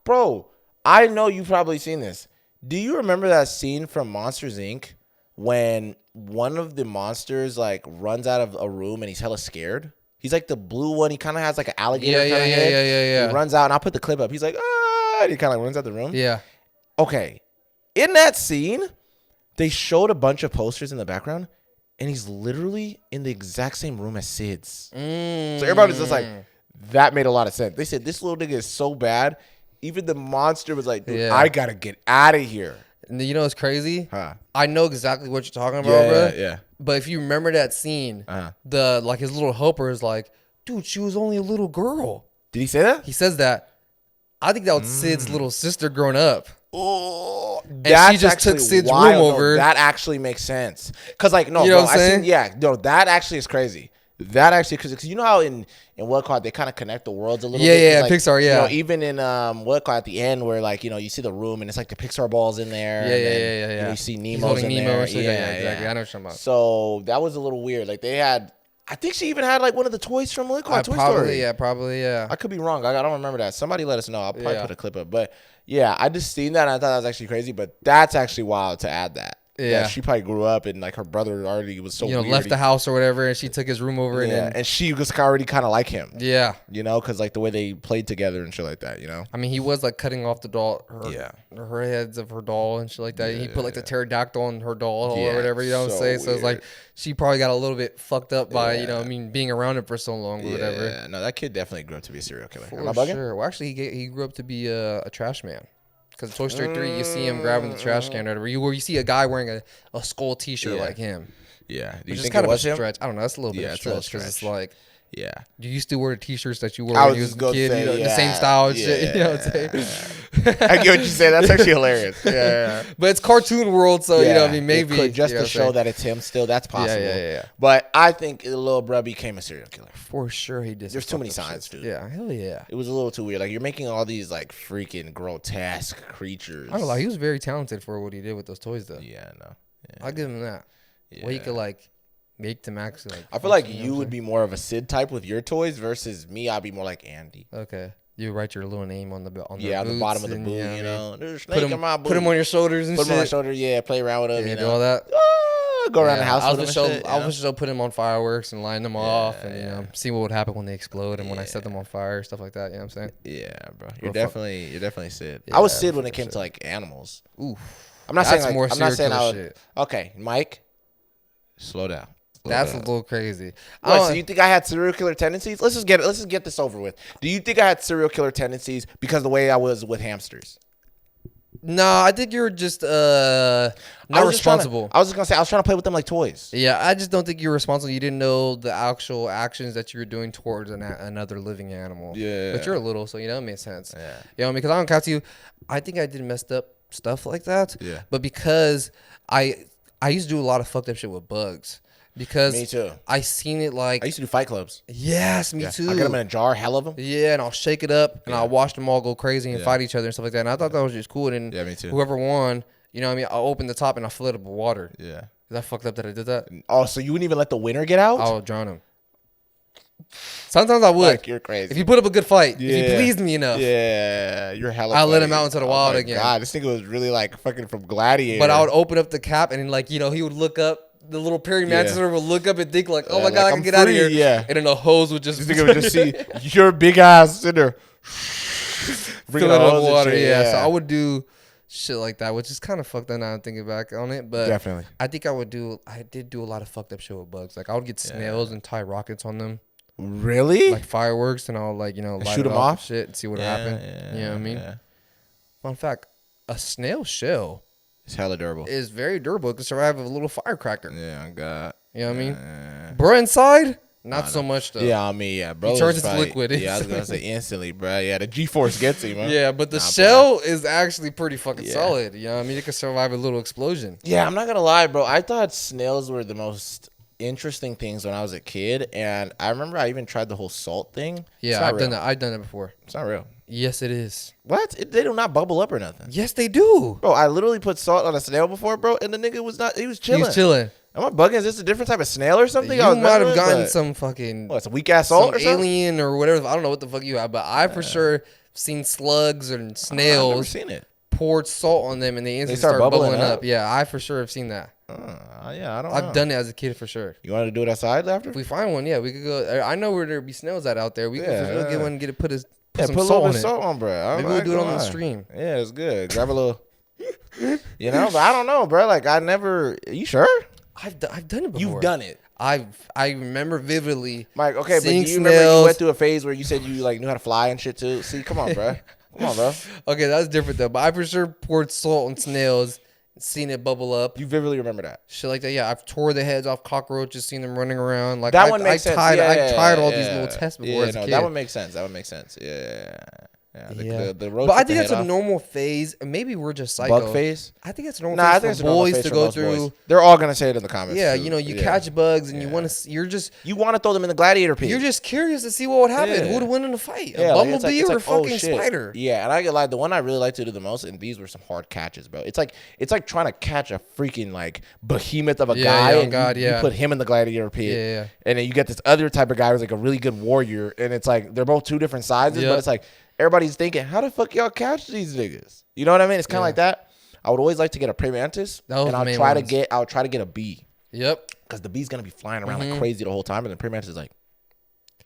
bro, I know you've probably seen this. Do you remember that scene from Monsters Inc. when one of the monsters like runs out of a room and he's hella scared? He's like the blue one. He kind of has like an alligator kind of head. Yeah. He runs out, and I'll put the clip up. He's like, ah, and he kind of runs out the room. Yeah. Okay, in that scene, they showed a bunch of posters in the background, and he's literally in the exact same room as Sid's. So everybody's just like, that made a lot of sense. They said, this little nigga is so bad. Even the monster was like, dude, Yeah. I got to get out of here. And you know what's crazy? Huh. I know exactly what you're talking about, bro. Yeah. But if you remember that scene, the like his little helper is like, dude, she was only a little girl. Did he say that? He says that. I think that was Sid's little sister growing up. Oh, she just took Sid's room wild. over. No, that actually makes sense. Cause like no, You know bro, what I'm saying? that actually is crazy. That actually, cause you know how in what called they kind of connect the worlds a little Yeah, bit. 'Cause, yeah, like, Pixar, you yeah. know, even in what called at the end where like you know you see the room and it's like the Pixar balls in there. Yeah, and yeah, then, yeah. You know, you see He's Nemo's holding in Nemo there. and shit. Yeah, exactly. I know what you're talking about. So that was a little weird. Like they had, I think she even had like one of the toys from Toy Story. Probably, yeah. I could be wrong. I don't remember that. Somebody let us know. I'll probably Yeah. put a clip up. But yeah, I just seen that and I thought that was actually crazy. But that's actually wild to add that. Yeah. She probably grew up and like her brother already was so weird. left the house or whatever, and she took his room over, Yeah, and she was already kind of like him. yeah. You know, because like the way they played together and shit like that. You know. I mean, he was like cutting off the doll, her heads of her doll and shit like that. He put like the pterodactyl on her doll Yeah, or whatever, you know what I'm so saying? So it's like weird. she probably got a little bit fucked up by, being around him for so long or whatever. Yeah, no, that kid definitely grew up to be a serial killer. For Am I bugging? sure. Well, actually, he grew up to be a trash man. Because Toy Story 3, you see him grabbing the trash can or whatever. You see a guy wearing a skull T-shirt like him. Yeah. Do you Which is think kind it of a was him? stretch. I don't know. That's a little bit Yeah, of a it's a little stretch because it's stretch. like, Yeah. you used to wear the T-shirts that you wore I when was you was just a gonna kid, say, the same style and shit. You know what I'm saying? I get what you say. That's actually hilarious. Yeah. But it's cartoon world, so you know what I mean. Maybe it could, just you know to what I'm show that it's him. Still, that's possible. yeah. But I think the little bruh became a serial killer. For sure, he did. There's too some many fucked up signs, shit. dude. Yeah, hell yeah. It was a little too weird. Like you're making all these like freaking grotesque creatures. I don't know. He was very talented for what he did with those toys, though. Yeah, no. Yeah. I'll give him that. Well, he Yeah. could like make them actually. Like, I feel like function, you know would be more of a Sid type with your toys versus me. I'd be more like Andy. what I'm saying? Okay. You write your little name on the On the bottom of the boot, you know. There's a snake Put in my boot. them on your shoulders and Put shit. them on my shoulder. Yeah, play around with them. Yeah, you do know. all that. Go around the house I with was them. just and shit, I you know? was just put them on fireworks and line them off and see what would happen when they explode and when I set them on fire, stuff like that. You know what I'm saying? Yeah, bro. You're Bro, fuck. definitely Sid. Yeah, I was Sid when for it came sure. to like animals. Oof. I'm not That's saying like, more I'm not saying serial I would. killer shit. Okay, Mike, slow down. That's a little crazy. What, so you think I had serial killer tendencies? Let's just get this over with. Do you think I had serial killer tendencies because of the way I was with hamsters? No, I think you're just not I was just trying to- responsible. I was just gonna say I was trying to play with them like toys. Yeah, I just don't think you're responsible. You didn't know the actual actions that you were doing towards another living animal. Yeah. But you're a little, so it makes sense. Yeah. You know, because I don't count to you. I think I did messed up stuff like that. Yeah. But because I used to do a lot of fucked up shit with bugs. Because Me too. I seen it like I used to do fight clubs. yes, me Yeah. too. I get them in a jar, hell of them. Yeah, and I'll shake it up and Yeah. I'll watch them all go crazy and Yeah. fight each other and stuff like that. And I thought that was just cool. And Yeah, me too. whoever won, you know what I mean? I'll open the top and I'll fill it up with water. Yeah. Is that fucked up that I did that? Oh, so you wouldn't even let the winner get out? I'll drown him. Sometimes I would. Like, you're crazy. If you put up a good fight, if Yeah. you pleased me enough. Yeah, you're hella. I'll let funny. him out into the Oh wild my again. God, this nigga was really like fucking from Gladiator. But I would open up the cap and then he would look up. The little Perry Manchester would look up and think like, oh my Yeah, God, like, I can I'm get out of free, here. yeah. And then the hose would just this nigga would just see your big ass in there. fill it up with water. Yeah. So I would do shit like that, which is kind of fucked up now I'm thinking back on it. But Definitely. I think I did do a lot of fucked up shit with bugs. Like I would get snails and tie rockets on them. Really? like fireworks, and I'll like light shoot it 'em off off? and shit and see what Yeah, happened. You know what I mean? Yeah. Fun fact: a snail shell It's hella durable. is very durable. It can survive a little firecracker. Yeah, God. You know what I mean? Bro, inside, not so much though. Yeah, I mean, yeah, bro. turns is into probably- liquid Yeah, I was gonna say instantly, bro. Yeah, the G-force gets him, man. Yeah, but the Nah, shell is actually pretty fucking Yeah. solid. You know what I mean? It can survive a little explosion. Yeah, I'm not gonna lie, bro. I thought snails were the most interesting things when I was a kid, and I remember I even tried the whole salt thing. It's Yeah, not I've done real. that. I've done it before. It's not real. Yes, it is. What? They do not bubble up or nothing. Yes, they do. Bro, I literally put salt on a snail before, bro, and the nigga was not. He was chilling. He's chilling. Am I bugging? Is this a different type of snail or something? You might have gotten some fucking What? Some weak ass salt some or something? alien or whatever. I don't know what the fuck you have, but I for sure seen slugs and I've never snails seen it. poured salt on them and they instantly start start bubbling bubbling up. up? Yeah, I for sure have seen that. Yeah, I don't know. I've done it as a kid for sure. You wanted to do it outside after? If we find one, yeah, we could go. I know where there be snails out there. We could Yeah, for sure get yeah. one and get it put some Put a salt little on bit it. of salt on, bro. Maybe we'll do it on the stream. Yeah, it's good. Grab a little. But I don't know, bro. Like I never. You sure? I've done it before. You've done it, I remember vividly. Mike. Okay, but do seeing you remember you snails. went through a phase where you said you like knew how to fly and shit too? See, come on, bro. Come on, bro. Okay, that's different though. But I for sure poured salt on snails, seen it bubble up. You vividly remember that. Shit like that. Yeah, I've tore the heads off cockroaches, seen them running around. Like That one makes sense. Tried, Yeah, I tried all these yeah. little tests before Yeah, as a no, kid. that one makes sense. That would make sense. Yeah. The roach But I with the think that's head a off. normal phase. And maybe we're just psycho. Bug phase. I think it's a normal Nah, I phase think it's for a normal boys phase to for go most through. boys. They're all gonna say it in the comments. Yeah, too. you Yeah. catch bugs and you Yeah. want to. You want to throw them in the gladiator pit. You're just curious to see what would happen. Yeah. Who would win in a fight? Yeah, A like, bumblebee or a fucking shit. spider? Yeah, and I get like the one I really like to do the most, and these were some hard catches, bro. It's like trying to catch a freaking like behemoth of a Yeah, guy, yeah, and God, you yeah. put him in the gladiator pit, Yeah. and then you get this other type of guy who's like a really good warrior, and it's like they're both two different sizes, Yep. but it's like everybody's thinking, how the fuck y'all catch these niggas? You know what I mean? It's kind of like that. I would always like to get a praying mantis, That was and the I'll main try ones. to get a bee, Yep. because the bee's gonna be flying around Mm-hmm. like crazy the whole time, and the praying mantis is like.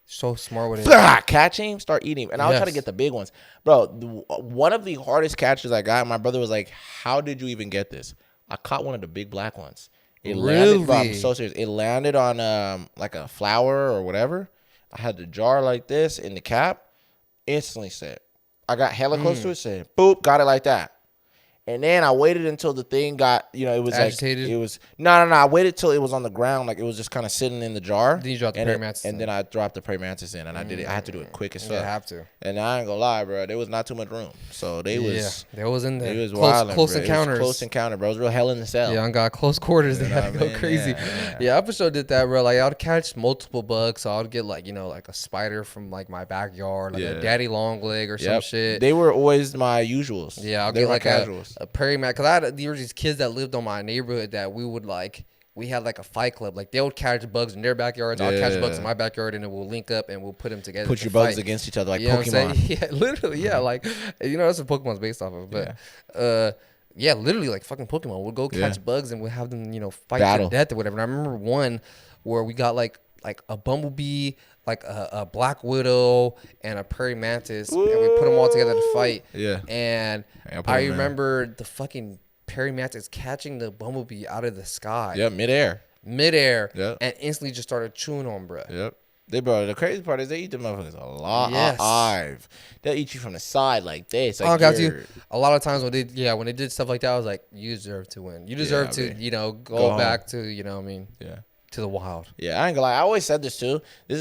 So smart with it. Catch him, start eating him. And I'll try to Yes. get the big ones. Bro, one of the hardest catches I got, my brother was like, how did you even get this? I caught one of the big black ones. It landed, bro, I'm Really? so serious. It landed on like a flower or whatever. I had the jar like this in the cap. Instantly set. I got hella close to it, said, boop, got it like that. And then I waited until the thing got, it was Agitated? like, it was, no. I waited till it was on the ground. Like it was just kind of sitting in the jar. Then you dropped the and praying it- mantis And in. then I dropped the praying mantis in, and I did it. I had to do it quick as You fuck. have to. And I ain't gonna lie, bro. There was not too much room. So they was, There was in there. they was close, wild. close encounters. Close encounter, bro. It was real hell in the cell. Yeah, I got close quarters. They know had to what I go mean? crazy. Yeah. Yeah, I for sure did that, bro. Like I would catch multiple bugs. So I would get like like a spider from like my backyard, like Yeah. a daddy long leg or some Yep. shit. They were always my usuals. Yeah, I'll they get were my like casuals. a prairie mat. Cause there were these kids that lived on my neighborhood that we had like a fight club. Like they would catch bugs in their backyards. I'll catch bugs in my backyard, and then we'll link up and we'll put them together. Put to your bugs fight. against each other like You know what I'm Pokemon. saying? Yeah, literally. Yeah, like that's what Pokemon's based off of. But yeah, literally like fucking Pokemon. We'll go catch bugs and we'll have them fight Battle. to death or whatever. And I remember one where we got like a bumblebee, like a black widow, and a prairie mantis, and we put them all together to fight. Yeah. And Yeah, I'll put I 'em in. remember the fucking prairie mantis catching the bumblebee out of the sky, Yep, midair. midair, Yep. and instantly just started chewing on, bro. Yep. Bro, the crazy part is they eat the motherfuckers alive. Yes. They'll eat you from the side like this. Like I got you. you're- A lot of times when they did stuff like that, I was like, you deserve to win. You deserve I to, mean, go go back to, what I mean, Yeah. to the wild. Yeah, I ain't gonna lie. I always said this too. This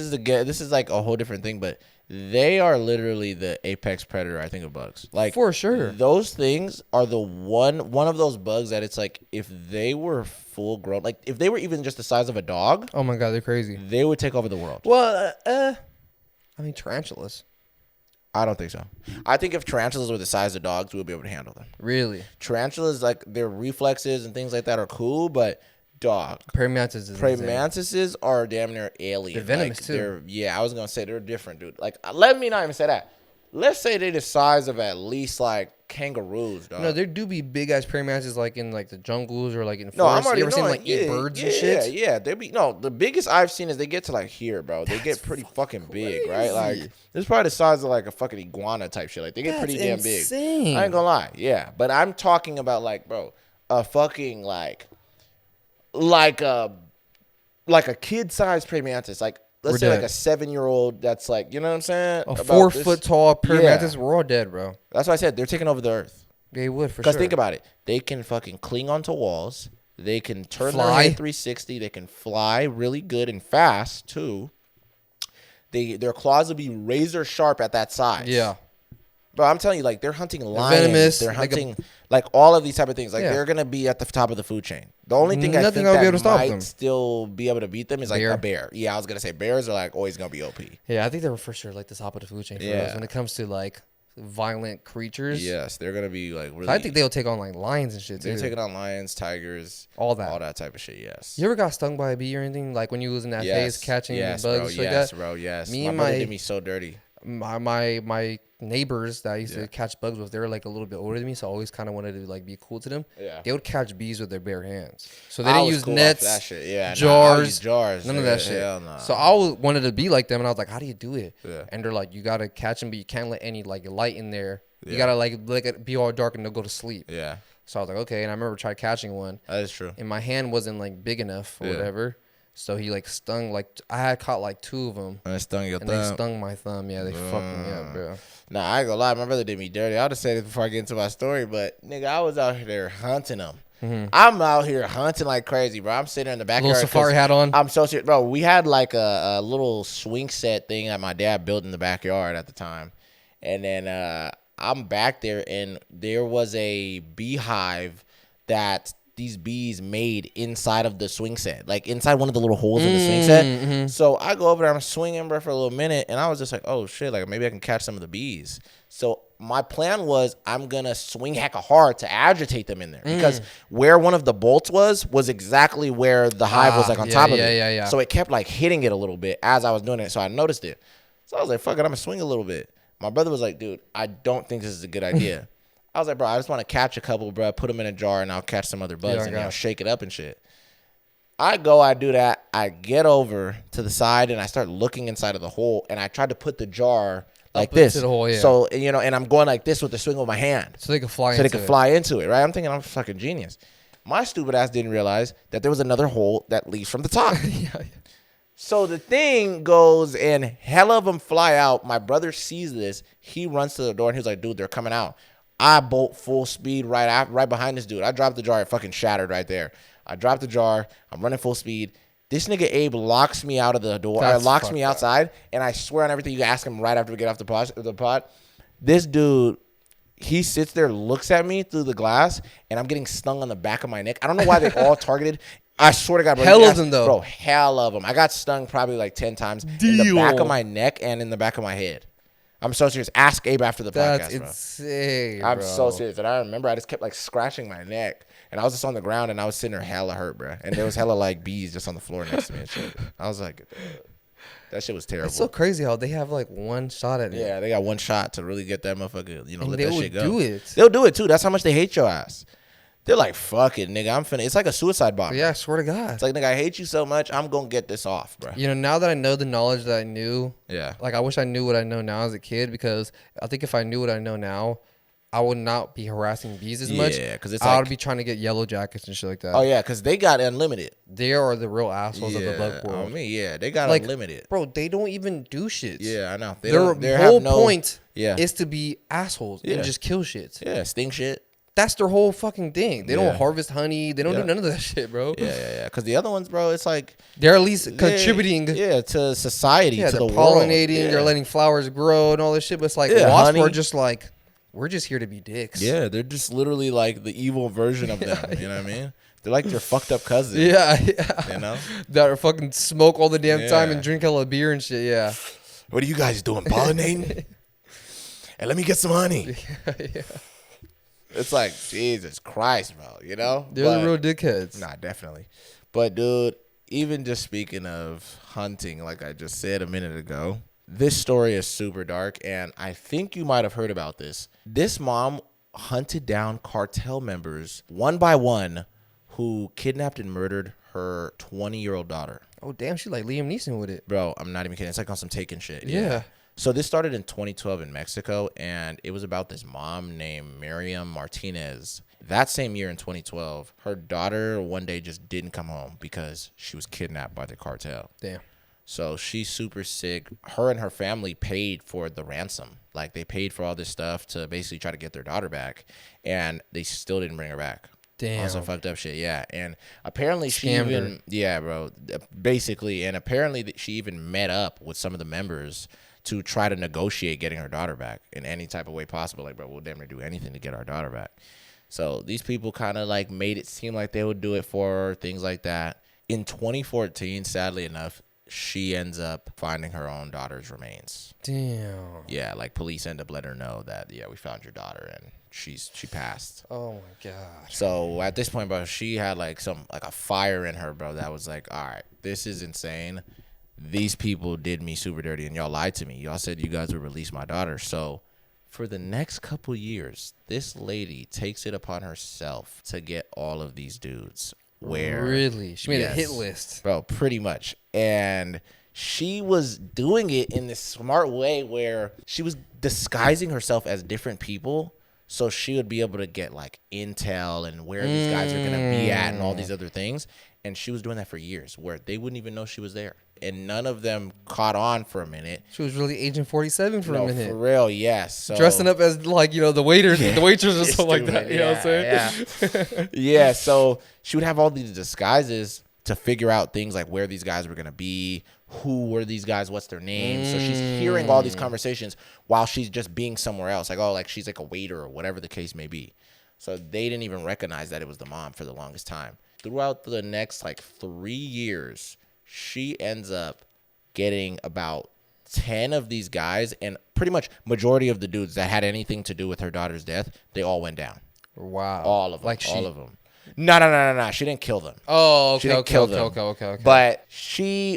is like a whole different thing, but they are literally the apex predator, I think, of bugs. Like For sure. those things are the one of those bugs that it's like if they were full grown, like if they were even just the size of a dog, Oh my God, they're crazy. they would take over the world. Well, I mean, tarantulas. I don't think so. I think if tarantulas were the size of dogs, we would be able to handle them. Really? Tarantulas, like their reflexes and things like that, are cool, but dog. Praying mantis is Praying insane. mantises are damn near alien. They're venomous, Like, too. Yeah, I was gonna say they're different, dude. Like, let me not even say that. Let's say they're the size of at least like kangaroos, dog. No, there do be big ass praying mantis like in like the jungles or like in No, I'm forests. already You ever seen knowing. like eat Yeah, birds yeah, and shit? Yeah, they be the biggest I've seen is they get to like here, bro. They get pretty fucking big, right? Like crazy. it's probably the size of like a fucking iguana type shit. Like they get That's pretty damn big. insane. I ain't gonna lie, yeah. But I'm talking about like, bro, a fucking like a kid-sized praying mantis, like let's We're say like dead. a 7-year-old that's like, you know what I'm saying? A About 4 this- foot tall pyramid Yeah. mantis, we're all dead, bro. That's why I said they're taking over the earth. They would for Because sure. think about it. They can fucking cling onto walls. They can turn their Fly. head 360. They can fly really good and fast, too. Their claws will be razor sharp at that size. Yeah. Bro, I'm telling you, like, they're hunting lions. venomous, They're like hunting, like, all of these type of things. Like, Yeah. they're going to be at the top of the food chain. The only thing I Nothing think will be that able to stop might them. still be able to beat them is, like, Bear. a bear. Yeah, I was going to say, bears are, like, always going to be OP. Yeah, I think they were for sure like the top of the food chain for Yeah. us when it comes to like violent creatures. Yes, they're going to be, like, really. So I think they'll take on like lions and shit too. they're taking on lions, tigers. All that. All that type of shit, yes. You ever got stung by a bee or anything? Like when you was in that phase catching yes, bugs bro, like yes, that? bro, yes. Me My and brother my- did me so dirty. My neighbors that I used Yeah. to catch bugs with, they were like a little bit older than me, so I always kind of wanted to like be cool to them. Yeah. They would catch bees with their bare hands, so they I didn't was use cool off nets, that shit. Yeah, nah, I jars, use jars. none of nigga. that shit. Hell nah. So I always wanted to be like them, and I was like, "How do you do it?" Yeah. And they're like, "You gotta catch them, but you can't let any like light in there. You Yeah. gotta like let it be all dark and they'll go to sleep." Yeah, So I was like, "Okay." And I remember tried catching one, that is true. and my hand wasn't like big enough or Yeah. whatever. So he like stung like I had caught like 2 of them, And it stung your and they thumb. stung my thumb. Yeah, they fucked me up, bro. Nah, I ain't gonna lie. My brother did me dirty. I'll just say this before I get into my story, but nigga, I was out there hunting them. I'm out here hunting like crazy, bro. I'm sitting there in the backyard. Little safari 'cause hat on. I'm so serious, bro. We had like a little swing set thing that my dad built in the backyard at the time, and then I'm back there, and there was a beehive that these bees made inside of the swing set, like inside one of the little holes in the swing set. So I go over there, I'm swinging, bro, for a little minute, and I was just like, oh shit, like maybe I can catch some of the bees. So my plan was I'm gonna swing hecka hard to agitate them in there because where one of the bolts was exactly where the hive was like on yeah, top of yeah, it. yeah, yeah. So it kept like hitting it a little bit as I was doing it. So I noticed it. So I was like, fuck it, I'm gonna swing a little bit. My brother was like, dude, I don't think this is a good idea. I was like, bro, I just want to catch a couple, bro, put them in a jar, and I'll catch some other bugs and I'll shake it up and shit. I do that. I get over to the side, and I start looking inside of the hole, and I tried to put the jar like Up this. into the hole, yeah. So, you know, and I'm going like this with the swing of my hand. So they could fly. So they into could it. fly into it, right? I'm thinking I'm a fucking genius. My stupid ass didn't realize that there was another hole that leads from the top. Yeah. So the thing goes and hell of them fly out. My brother sees this. He runs to the door and he's like, dude, they're coming out. I bolt full speed right behind this dude. I dropped the jar. It fucking shattered right there. I dropped the jar. I'm running full speed. This nigga Abe locks me out of the door. That's Locks me fucked up. outside. And I swear on everything, you can ask him right after we get off the pod. This dude, he sits there, looks at me through the glass, and I'm getting stung on the back of my neck. I don't know why they all targeted. I swear to God, bro. Hell you of ask- them, though. Bro, hell of them. I got stung probably like 10 times in the back of my neck and in the back of my head. I'm so serious. Ask Abe after the That's podcast, bro. insane. I'm bro. so serious. And I remember I just kept like scratching my neck. And I was just on the ground and I was sitting there hella hurt, bro. And there was hella like bees just on the floor next to me and shit. I was like, that shit was terrible. It's so crazy how they have like one shot at it. Yeah, they got one shot to really get that motherfucker, you know, And let they that would shit go. do it. They'll do it too. That's how much they hate your ass. They're like, fuck it, nigga. I'm finna. It's like a suicide bomb. Yeah, I swear to God. It's like, nigga, I hate you so much. I'm gonna get this off, bro. You know, now that I know the knowledge that I knew, Yeah. like I wish I knew what I know now as a kid, because I think if I knew what I know now, I would not be harassing bees as much. Yeah, 'cause it's I like- would be trying to get yellow jackets and shit like that. Oh yeah, because they got unlimited. They are the real assholes of the bug world. I mean, yeah, they got Like, unlimited. bro, they don't even do shit. Yeah, I know. They Their don't. They whole have no point Yeah. is to be assholes Yeah. and just kill shit. Yeah, sting shit. That's their whole fucking thing. They Yeah. don't harvest honey. They don't Yeah. do none of that shit, bro. Yeah. Because the other ones, bro, it's like They're at least contributing. Yeah, to society, Yeah, to they're the world. pollinating. Yeah. They're letting flowers grow and all this shit. But it's like Yeah, wasps honey. are just like, we're just here to be dicks. Yeah, they're just literally like the evil version of them. You know what I mean? They're like their fucked up cousin. Yeah. You know? That are fucking smoke all the damn time Yeah. and drink hella beer and shit. Yeah. What are you guys doing? Pollinating? And let me get some honey. Yeah. It's like, Jesus Christ, bro. You know? They're But- the real dickheads. Nah, definitely. But dude, even just speaking of hunting, like I just said a minute ago, this story is super dark, and I think you might have heard about this. This mom hunted down cartel members one by one who kidnapped and murdered her 20-year-old daughter. Oh, damn. She like Liam Neeson with it. Bro, I'm not even kidding. It's like on some Taken shit. Yeah. So this started in 2012 in Mexico, and it was about this mom named Miriam Martinez. That same year in 2012, her daughter one day just didn't come home because she was kidnapped by the cartel. Damn. So she's super sick. Her and her family paid for the ransom. Like, they paid for all this stuff to basically try to get their daughter back, and they still didn't bring her back. Damn. On some fucked up shit, yeah. And apparently she Scammed even, her. yeah, bro, basically, and apparently she even met up with some of the members to try to negotiate getting her daughter back in any type of way possible. Like, bro, we'll damn near do anything to get our daughter back. So these people kind of like made it seem like they would do it for her, things like that. In 2014, sadly enough, she ends up finding her own daughter's remains. Damn. Yeah, like police end up letting her know that, yeah, we found your daughter and she passed. Oh my god. So at this point, bro, she had like a fire in her, bro, that was like, all right, this is insane. These people did me super dirty and y'all lied to me. Y'all said you guys would release my daughter. So for the next couple years, this lady takes it upon herself to get all of these dudes. Where Really? She made a hit list. Bro, pretty much. And she was doing it in this smart way where she was disguising herself as different people, so she would be able to get like intel and where these guys are gonna be at and all these other things. And she was doing that for years where they wouldn't even know she was there. And none of them caught on for a minute. She was really Agent 47 for a minute. For real, yes. So, dressing up as like, you know, the waiters, the waitress or something like that. You know what I'm saying? Yeah. Yeah, so she would have all these disguises to figure out things like where these guys were going to be, who were these guys, what's their names. So she's hearing all these conversations while she's just being somewhere else. Like, oh, like she's like a waiter or whatever the case may be. So they didn't even recognize that it was the mom for the longest time. Throughout the next like 3 years, she ends up getting about 10 of these guys, and pretty much majority of the dudes that had anything to do with her daughter's death, they all went down. Wow. All of them. Like all of them. No. She didn't kill them. Oh, okay, She didn't kill them. Okay. But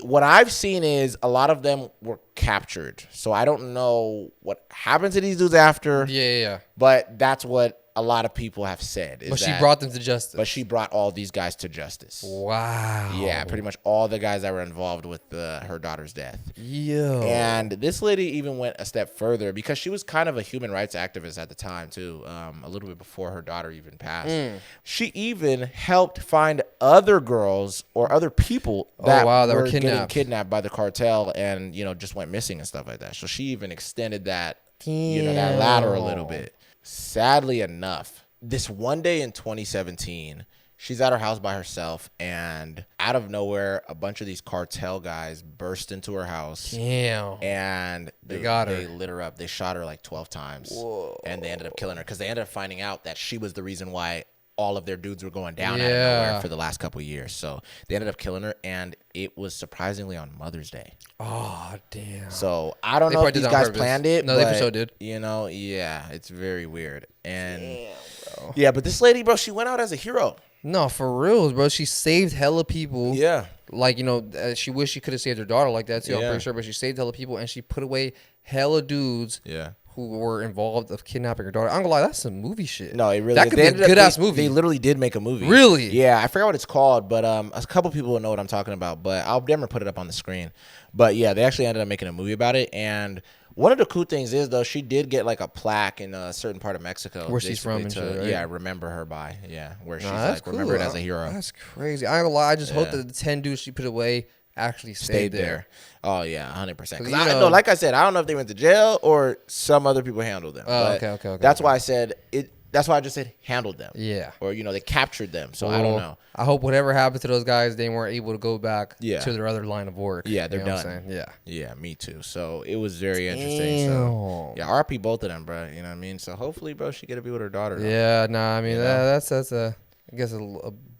what I've seen is a lot of them were captured. So I don't know what happened to these dudes after. Yeah. But that's what a lot of people have said. But she brought them to justice. But she brought all these guys to justice. Wow. Yeah, pretty much all the guys that were involved with her daughter's death. Yo. And this lady even went a step further because she was kind of a human rights activist at the time, too, a little bit before her daughter even passed. She even helped find other girls or other people that were getting kidnapped by the cartel and, you know, just went missing and stuff like that. So she even extended that, you know, that ladder a little bit. Sadly enough, this one day in 2017, she's at her house by herself, and out of nowhere, a bunch of these cartel guys burst into her house. Damn. And they got her. They lit her up. They shot her like 12 times. Whoa. And they ended up killing her because they ended up finding out that she was the reason why all of their dudes were going down out of nowhere for the last couple of years. So they ended up killing her, and it was surprisingly on Mother's Day. Oh, damn. So I don't know if these guys planned it. No, but, they for sure did. You know, yeah, it's very weird. And damn, bro. Yeah, but this lady, bro, she went out as a hero. No, for real, bro. She saved hella people. Yeah. Like, you know, she wished she could have saved her daughter like that, too, I'm pretty sure. But she saved hella people, and she put away hella dudes. Yeah. Who were involved of kidnapping her daughter. I'm gonna lie, that's some movie shit. No, it really that could be a good ass movie. They literally did make a movie. Really? Yeah, I forgot what it's called, but a couple people will know what I'm talking about. But I'll never put it up on the screen. But yeah, they actually ended up making a movie about it. And one of the cool things is though, she did get like a plaque in a certain part of Mexico where she's from and shit, right? Yeah, remember her by. Yeah, where she's like cool. Remembered as a hero. That's crazy. I ain't gonna lie. I just hope that the 10 dudes she put away actually stayed there. Oh yeah, 100%. Because I know, like I said, I don't know if they went to jail or some other people handled them. Oh, okay. That's why I said it. That's why I just said handled them. Yeah. Or they captured them. So I don't know. I hope whatever happened to those guys, they weren't able to go back to their other line of work. Yeah, they're done. Yeah, me too. So it was very interesting. So yeah, RP both of them, bro. You know what I mean? So hopefully, bro, she get to be with her daughter. Yeah, nah. I mean that's a I guess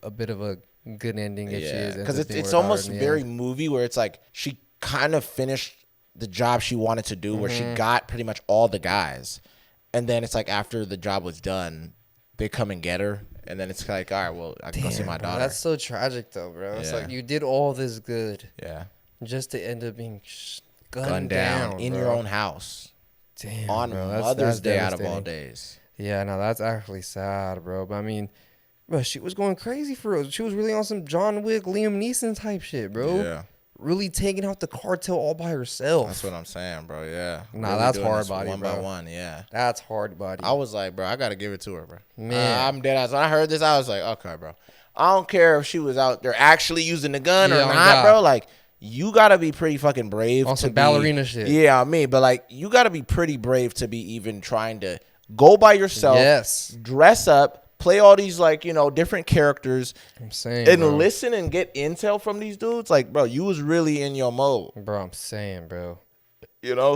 a bit of a good ending if she is. Because it's almost very movie where it's like she kind of finished the job she wanted to do where she got pretty much all the guys, and then it's like after the job was done they come and get her, and then it's like, all right, well, I can go see my daughter. That's so tragic though, bro. It's like you did all this good just to end up being gunned down in your own house. Damn, on Mother's Day out of all days. Yeah, no, that's actually sad, bro. But I mean, bro, she was going crazy for real. She was really on some John Wick, Liam Neeson type shit, bro. Yeah. Really taking out the cartel all by herself. That's what I'm saying, bro. Yeah. Nah, really that's hard body, one bro. By one, yeah. That's hard body. I was like, bro, I got to give it to her, bro. Man. I'm dead ass. When I heard this, I was like, okay, bro. I don't care if she was out there actually using the gun or not, bro. Like, you gotta be pretty fucking brave On to some ballerina shit. Yeah, I mean, but like you gotta be pretty brave to be even trying to go by yourself. Yes. Dress up, play all these like different characters. I'm saying, and bro. listen and get intel from these dudes. Like, bro, you was really in your mode. Bro, I'm saying, bro.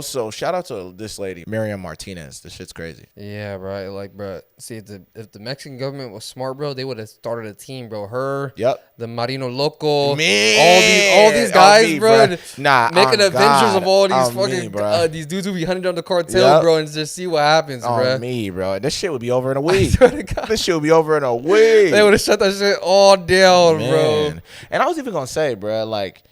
So shout out to this lady, Miriam Martinez. This shit's crazy. Yeah, bro. Like, bro. See, if the Mexican government was smart, bro, they would have started a team, bro. Her, Yep. the Marino Loco, Man, all these guys, me, bro. bruh. Nah, making on Avengers God, of all these on fucking me, bruh. these dudes who be hunting down the cartel, Yep. bro, and just see what happens, bro. On me, bro. This shit would be over in a week. swear to God. This shit would be over in a week. They would have shut that shit all down, bro. Man. And I was even gonna say, bro, like,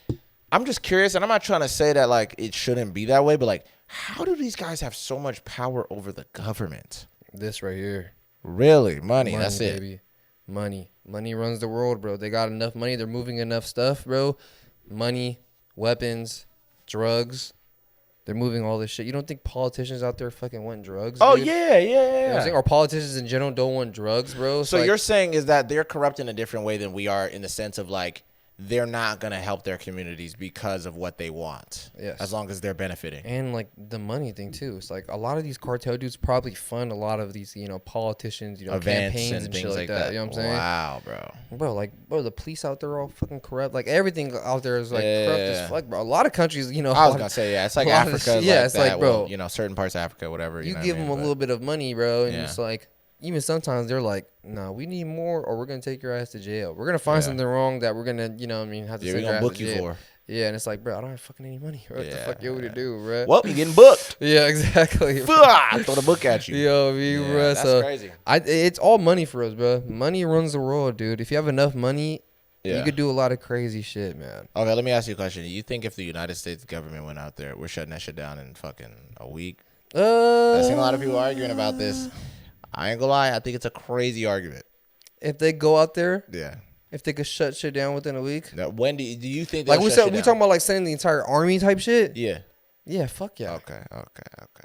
I'm just curious, and I'm not trying to say that like it shouldn't be that way, but like, how do these guys have so much power over the government? This right here. Really, money. That's it. Baby. Money runs the world, bro. They got enough money. They're moving enough stuff, bro. Money, weapons, drugs. They're moving all this shit. You don't think politicians out there fucking want drugs? Oh dude? yeah, You know what I'm saying? yeah. Or politicians in general don't want drugs, bro. It's So like, you're saying is that they're corrupt in a different way than we are, in the sense of like they're not gonna help their communities because of what they want. Yes. As long as they're benefiting. and like the money thing too. It's like a lot of these cartel dudes probably fund a lot of these, politicians, Events campaigns and and things shit like that. You know what I'm saying? Wow, bro. Bro, the police out there are all fucking corrupt. Like everything out there is like corrupt Yeah. as fuck, bro. A lot of countries, I was gonna say, yeah, it's like a lot of Africa. shit- yeah, like it's that. like, bro, Well, certain parts of Africa, whatever. you know give what I them mean? a little bit of money, bro, and Yeah. it's like even sometimes they're like, "Nah, we need more, or we're gonna take your ass to jail. We're gonna find Yeah. something wrong that we're gonna, have to Yeah, send we your gonna ass book to you jail." for. Yeah, and it's like, bro, I don't have fucking any money. What the fuck you want me to do, bro? Well, you getting booked. Yeah, exactly. Throw the book at you. Yo, me, Yeah, bro. that's So crazy. it's all money for us, bro. Money runs the world, dude. If you have enough money, Yeah. you could do a lot of crazy shit, man. Okay, let me ask you a question. You think if the United States government went out there, we're shutting that shit down in fucking a week? I've seen a lot of people arguing about this. I ain't gonna lie, I think it's a crazy argument. If they go out there, Yeah. if they could shut shit down within a week, Now, when do you think like they'll we shut said, shit we down? talking about like sending the entire army type shit. Yeah. Yeah, fuck yeah. Okay.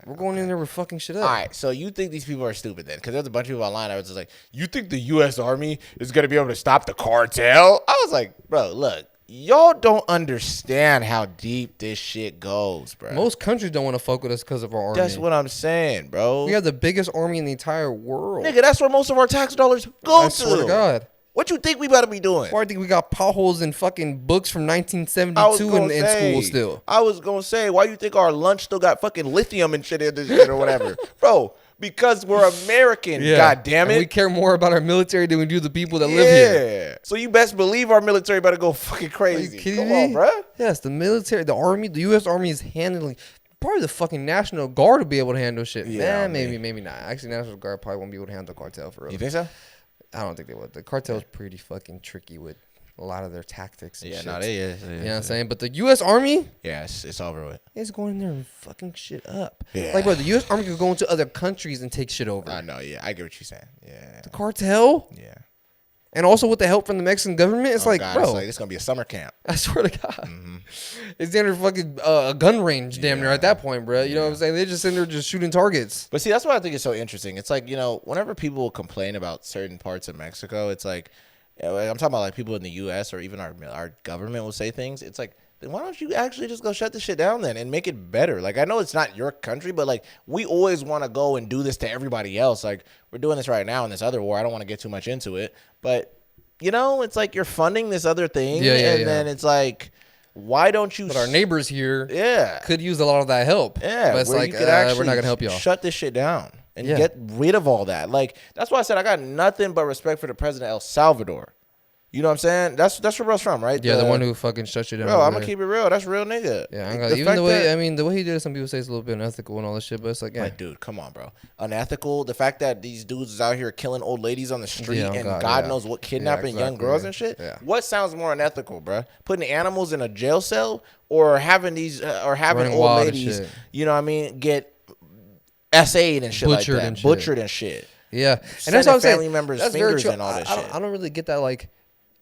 We're going in there with fucking shit up. All right, so you think these people are stupid then? Because there's a bunch of people online that was just like, you think the U.S. Army is going to be able to stop the cartel? I was like, bro, look, y'all don't understand how deep this shit goes, bro. Most countries don't want to fuck with us because of our army. That's what I'm saying, bro. We have the biggest army in the entire world. Nigga, that's where most of our tax dollars go I to. swear to God. What you think we better be doing? Why do you think we got potholes in fucking books from I was 1972 gonna in say, school still? I was gonna say, why you think our lunch still got fucking lithium and shit in this shit or whatever, bro? Because we're American. God damn And it. we care more about our military than we do the people that live here. Yeah. So you best believe our military better go fucking Are crazy. you kidding Come me? on, bro. Yes, the military, the army, the U.S. Army is handling. Probably the fucking National Guard will be able to handle shit. Yeah, Maybe not. Actually, National Guard probably won't be able to handle the cartel for real. You think so? I don't think they would. The cartel's pretty fucking tricky with a lot of their tactics and Yeah, shit. no, they is. You know what I'm saying? But the U.S. Army Yeah, it's over with. is going in there and fucking shit up. Yeah. Like, bro, the U.S. Army could go into other countries and take shit over. I know, yeah. I get what you're saying. Yeah. The cartel, Yeah. and also with the help from the Mexican government, it's Oh, like, God, bro, it's like it's gonna be a summer camp. I swear to God. It's down there fucking a gun range damn near at that point, bro. You know what I'm saying? They're just in there just shooting targets. But see, that's what I think is so interesting. It's like, whenever people complain about certain parts of Mexico, it's like, I'm talking about like people in the U.S. or even our government will say things. It's like, then why don't you actually just go shut this shit down then and make it better? Like, I know it's not your country, but like, we always want to go and do this to everybody else. Like, we're doing this right now in this other war. I don't want to get too much into it, but it's like you're funding this other thing, and then it's like, why don't you? But our neighbors here yeah, could use a lot of that help. yeah, But it's where like, you could actually we're not going to help y'all. shut this shit down and Yeah. get rid of all that. Like, that's why I said I got nothing but respect for the president of El Salvador. You know what I'm saying? That's where bro's from, right? Yeah, the one who fucking shut you down. Bro, over I'm gonna there. keep it real. That's real nigga. Yeah, I The got, even fact the way, that- the way he did it, some people say it's a little bit unethical and all this shit, but it's like, yeah. Like, dude, come on, bro. Unethical. The fact that these dudes is out here killing old ladies on the street Yeah, oh and God, God yeah. knows what, kidnapping young exactly, girls yeah. and shit. Yeah. What sounds more unethical, bro? Putting animals in a jail cell or having these or having Running old wild and ladies, shit. you know what I mean, get SA'd and shit Butchered like that. and shit. Butchered and shit. Yeah, and Sending that's what I'm saying. family members' That's very fingers true. and all that I shit. don't really get that. Like,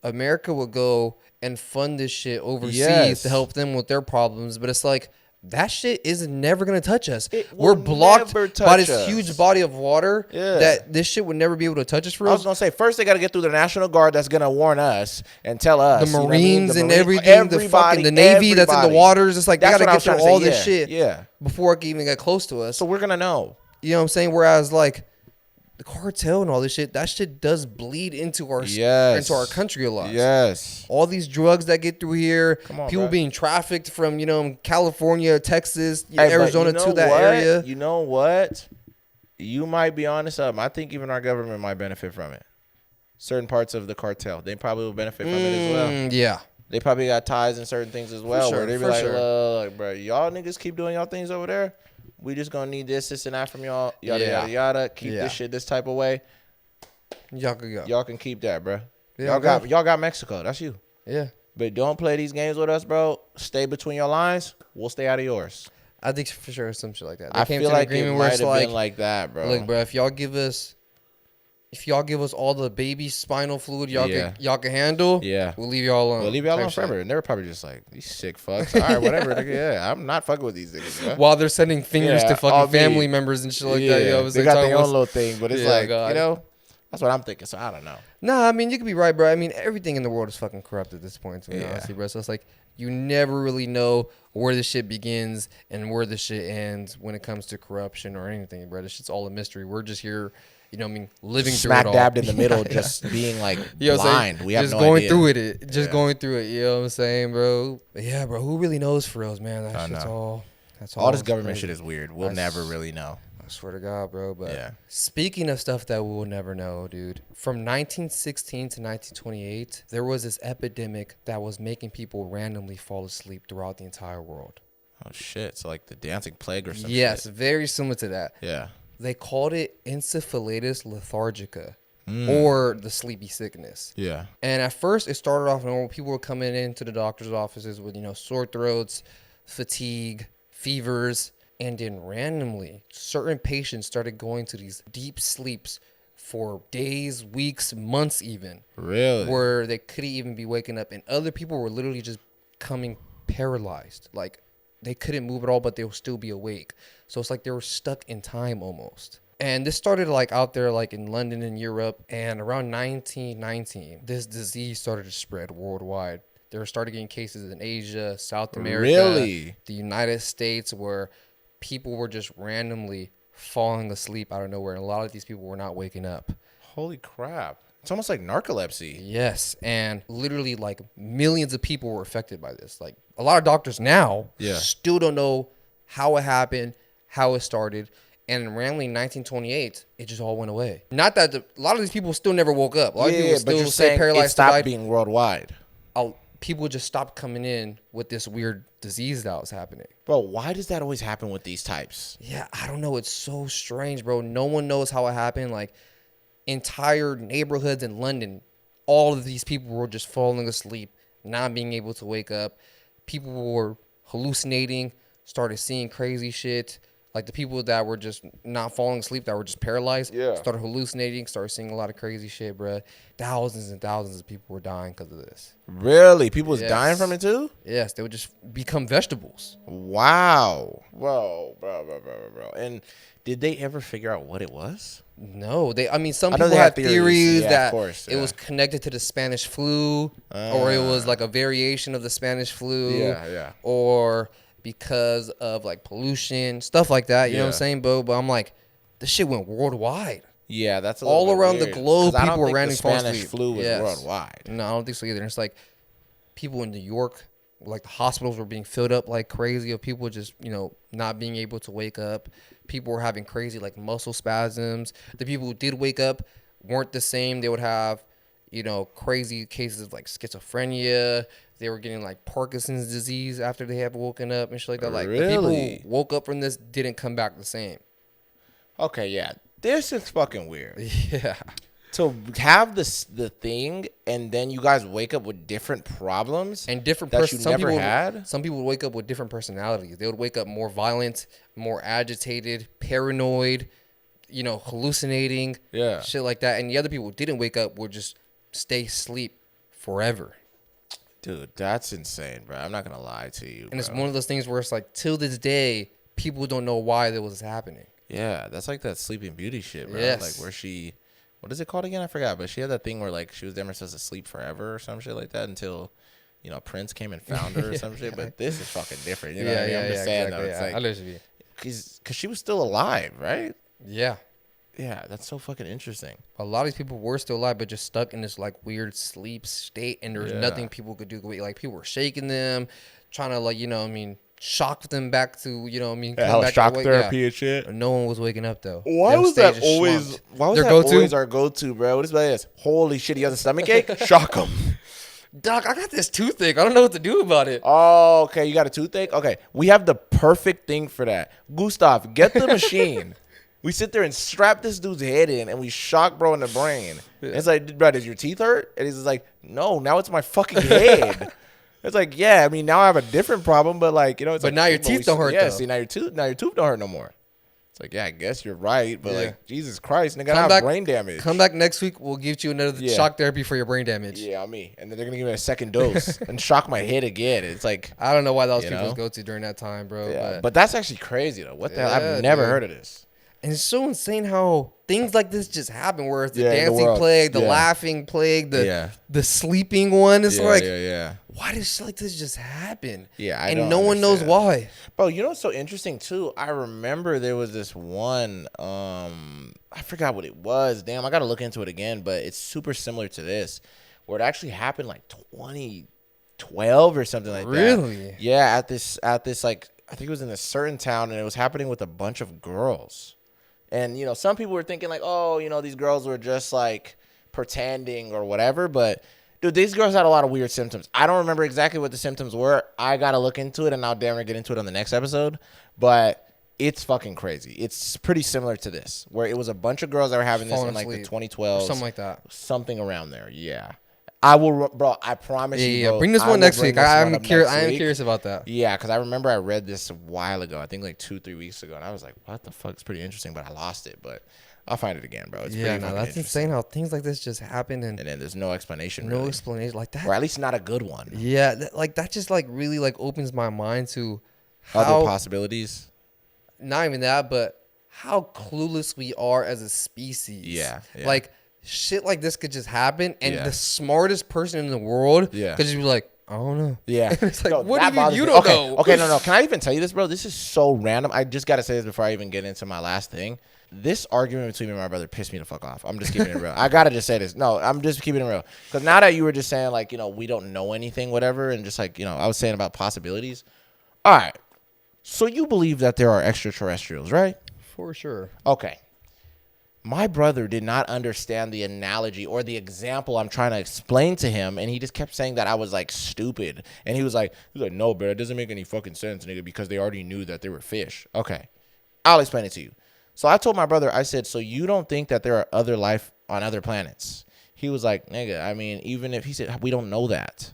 America would go and fund this shit overseas Yes. to help them with their problems, but it's like that shit is never gonna touch us. We're blocked by this us. huge body of water that this shit would never be able to touch us for I real. was gonna say first they got to get through the National Guard that's gonna warn us and tell us The you know what I mean? Marines The and Marine- everything, the fucking the Navy that's in the waters. It's like they That's gotta what I get was trying through to all say, this shit Yeah. before it can even get close to us. So we're gonna know. You know what I'm saying? Whereas like the cartel and all this shit, that shit does bleed into our country a lot. Yes. All these drugs that get through here, Come on, people bro. being trafficked from, California, Texas, Hey, but Arizona you know to that what? area. You know what? You might be honest something. I think even our government might benefit from it. Certain parts of the cartel, they probably will benefit from it as well. Yeah. They probably got ties in certain things as well. sure, Where they be for like, sure. look, bro, y'all niggas keep doing y'all things over there. We just gonna need this, and that from y'all. Yada Yeah. yada yada. Keep Yeah. this shit this type of way. Y'all could go. Y'all can keep that, bro. Yeah, Y'all got Mexico. That's you. Yeah. But don't play these games with us, bro. Stay between your lines. We'll stay out of yours. I think for sure some shit like that. They I came feel to an like it agreement where might it's have been like that, bro. look, bro, if y'all give us all the baby spinal fluid y'all can handle, we'll leave y'all alone. We'll leave y'all type alone shit. forever. And they were probably just like, these sick fucks. All right, whatever. Nigga, yeah, I'm not fucking with these niggas, bro. While they're sending fingers Yeah, to fucking all me. family members and shit like that. You know what I'm they saying? got Talking their own about- little thing, but it's Yeah, like, God. you know, that's what I'm thinking. So I don't know. Nah, I mean, you could be right, bro. I mean, everything in the world is fucking corrupt at this point, to be Yeah. honest, bro. So it's like, you never really know where the shit begins and where the shit ends when it comes to corruption or anything, bro. This shit's all a mystery. We're just here, you know what I mean, living Smack through it all. dabbed in the middle, Yeah. just being like You know what I'm saying? blind. We have just no going idea. through it. Just going through it. You know what I'm saying, bro? But yeah, bro. Who really knows for reals, man? I That shit's know. all. That's all. All this government crazy. shit is weird. We'll never really know. I swear to God, bro. But Yeah. speaking of stuff that we'll never know, dude, from 1916 to 1928, there was this epidemic that was making people randomly fall asleep throughout the entire world. Oh shit! So like the dancing plague or something. Yes, very similar to that. Yeah. They called it encephalitis lethargica, or the sleepy sickness. Yeah. And at first, it started off normal. People were coming into the doctor's offices with, sore throats, fatigue, fevers. And then randomly, certain patients started going to these deep sleeps for days, weeks, months even. Really? Where they couldn't even be waking up. And other people were literally just coming paralyzed. Like, they couldn't move at all, but they would still be awake. So it's like they were stuck in time almost. And this started like out there like in London and Europe. And around 1919, this disease started to spread worldwide. They were starting getting cases in Asia, South America, the United States, where people were just randomly falling asleep out of nowhere. And a lot of these people were not waking up. Holy crap. It's almost like narcolepsy. Yes. And literally like millions of people were affected by this. Like a lot of doctors now still don't know how it happened, how it started. And randomly in 1928, it just all went away. Not that a lot of these people still never woke up. A lot of people but still you're say saying paralyzed it stopped died. being worldwide. People just stopped coming in with this weird disease that was happening. Bro, why does that always happen with these types? Yeah, I don't know. It's so strange, bro. No one knows how it happened. Like, entire neighborhoods in London, all of these people were just falling asleep, not being able to wake up. People were hallucinating, started seeing crazy shit. Like, the people that were just not falling asleep, that were just paralyzed, started hallucinating, started seeing a lot of crazy shit, bro. Thousands and thousands of people were dying because of this. Really? People was dying from it too? Yes, they would just become vegetables. Wow. Bro. And did they ever figure out what it was? No, some I know people they had have theories yeah, that of course, it was connected to the Spanish flu, or it was like a variation of the Spanish flu, or because of like pollution, stuff like that. You know what I'm saying, Bo? But I'm like, this shit went worldwide. Yeah, that's all around the globe. People were randomly falling asleep. asleep. Flu was worldwide. No, I don't think so either. And it's like people in New York, like the hospitals were being filled up like crazy of people just, not being able to wake up. People were having crazy like muscle spasms. The people who did wake up weren't the same. They would have, crazy cases of like schizophrenia. They were getting like Parkinson's disease after they had woken up and shit like that. Like the people who woke up from this didn't come back the same. Okay, yeah. This is fucking weird. Yeah. To have the thing and then you guys wake up with different problems and different that you never had. Some people would wake up with different personalities. They would wake up more violent, more agitated, paranoid, hallucinating, shit like that. And the other people who didn't wake up would just stay asleep forever. Dude, that's insane, bro. I'm not gonna lie to you. And it's bro. one of those things where it's like, till this day, people don't know why that was happening. Yeah, that's like that Sleeping Beauty shit, bro. Yes. Like where she, what is it called again? I forgot. But she had that thing where like she was never supposed to sleep forever or some shit like that until, you know, Prince came and found her or some shit. But this is fucking different. You know what I mean? I'm just saying exactly, though. It's yeah. like, I literally, cause she was still alive, right? yeah. Yeah, that's so fucking interesting. A lot of these people were still alive, but just stuck in this like weird sleep state, and there was Yeah. nothing people could do. Like people were shaking them, trying to like, you know, what I mean, shock them back to, you know, what I mean, come back shock awake. therapy Yeah. and shit. No one was waking up though. Why Them was that stages always? slumped. Why was Their that go-to? always our go-to, bro? What is this? Holy shit! He has a stomach ache. Shock him. Doc, I got this toothache. I don't know what to do about it. Oh, okay. You got a toothache? Okay. We have the perfect thing for that. Gustav, get the machine. We sit there and strap this dude's head in and we shock bro in the brain. Yeah. It's like, bro, does your teeth hurt? And he's just like, no, now it's my fucking head. It's like, yeah, I mean, now I have a different problem, but like, you know, it's But like, now your teeth don't hurt, Yeah, though. see, now your tooth don't hurt no more. It's like, yeah, I guess you're right, but Yeah. like, Jesus Christ, nigga, I have brain damage. Come back next week. We'll give you another shock therapy for your brain damage. Yeah, on me. And then they're going to give me a second dose and shock my head again. It's like, I don't know why that was You people's know? go-to during that time, bro. yeah, but that's actually crazy, though. What the hell? Yeah, I've never dude. heard of this. And it's so insane how things like this just happen, where it's the Yeah, in the dancing world. plague, the Yeah. laughing plague, Yeah. the sleeping one. It's Yeah, like, yeah. why does shit like this just happen? Yeah, I and don't no one knows understand. why. Bro, you know what's so interesting too? I remember there was this one, I forgot what it was. Damn, I gotta look into it again, but it's super similar to this, where it actually happened like 2012 or something like that. Really? Yeah, at this like, I think it was in a certain town, and it was happening with a bunch of girls. And, you know, some people were thinking like, oh, you know, these girls were just like pretending or whatever. But, dude, these girls had a lot of weird symptoms. I don't remember exactly what the symptoms were. I got to look into it, and I'll damn near get into it on the next episode. But it's fucking crazy. It's pretty similar to this, where it was a bunch of girls that were having this Falling in like the asleep. 2012s. Something like that. Something around there, yeah. I will, bro, I promise you, Yeah. bro, Bring this I one will next bring week. this one I'm up curious. next I am week. curious about that. Yeah, because I remember I read this a while ago. I think like 2-3 weeks ago, and I was like, "What the fuck?" It's pretty interesting, but I lost it. But I'll find it again, bro. It's Yeah, pretty no, fucking that's interesting. insane how things like this just happen and And then there's no explanation, no really. explanation like that. Or at least not a good one. Yeah, that just like really like opens my mind to Other how possibilities. not even that, but how clueless we are as a species. Yeah. Like shit like this could just happen, and Yeah. the smartest person in the world Yeah. could just be like, I don't know. Yeah. It's like, No, what that do you mean bothers you me. don't okay. know? Okay, no. Can I even tell you this, bro? This is so random. I just got to say this before I even get into my last thing. This argument between me and my brother pissed me the fuck off. I'm just keeping it real. I got to just say this. No, I'm just keeping it real. Because now that you were just saying, like, you know, we don't know anything, whatever, and just like, you know, I was saying about possibilities. All right. So you believe that there are extraterrestrials, right? For sure. Okay. My brother did not understand the analogy or the example I'm trying to explain to him, and he just kept saying that I was like stupid. And he was like, no, bro, it doesn't make any fucking sense, nigga, because they already knew that they were fish. Okay. I'll explain it to you. So I told my brother, I said, so you don't think that there are other life on other planets? He was like, nigga, I mean, even if he said, we don't know that.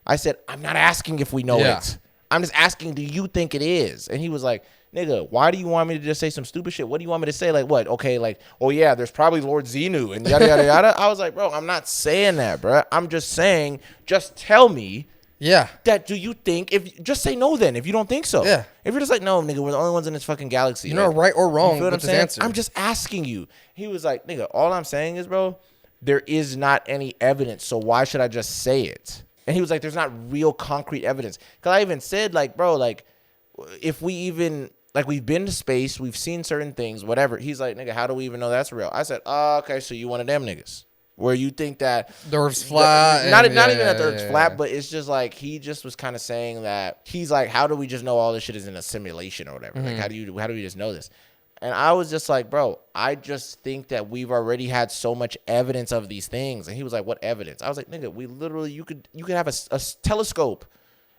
I said, I'm not asking if we know it. I'm just asking, do you think it is? And he was like, nigga, why do you want me to just say some stupid shit? What do you want me to say? Like, what? Okay, like, oh, yeah, there's probably Lord Xenu and yada, yada, yada. I was like, bro, I'm not saying that, bro. I'm just saying, just tell me Yeah. that do you think, just say no then, if you don't think so. Yeah. If you're just like, no, nigga, we're the only ones in this fucking galaxy. You're not right or wrong with this answer. I'm just asking you. He was like, nigga, all I'm saying is, bro, there is not any evidence, so why should I just say it? And he was like, there's not real concrete evidence. Because I even said, like, bro, like, if we even, like, we've been to space, we've seen certain things, whatever. He's like, nigga, how do we even know that's real? I said, oh, okay, so you one of them niggas. Where you think that The Earth's flat. not and- even yeah, that the Earth's yeah, flat, yeah. but it's just like he just was kind of saying that he's like, how do we just know all this shit is in a simulation or whatever? Like, how do we just know this? And I was just like, bro, I just think that we've already had so much evidence of these things. And he was like, what evidence? I was like, nigga, we literally you could have a telescope,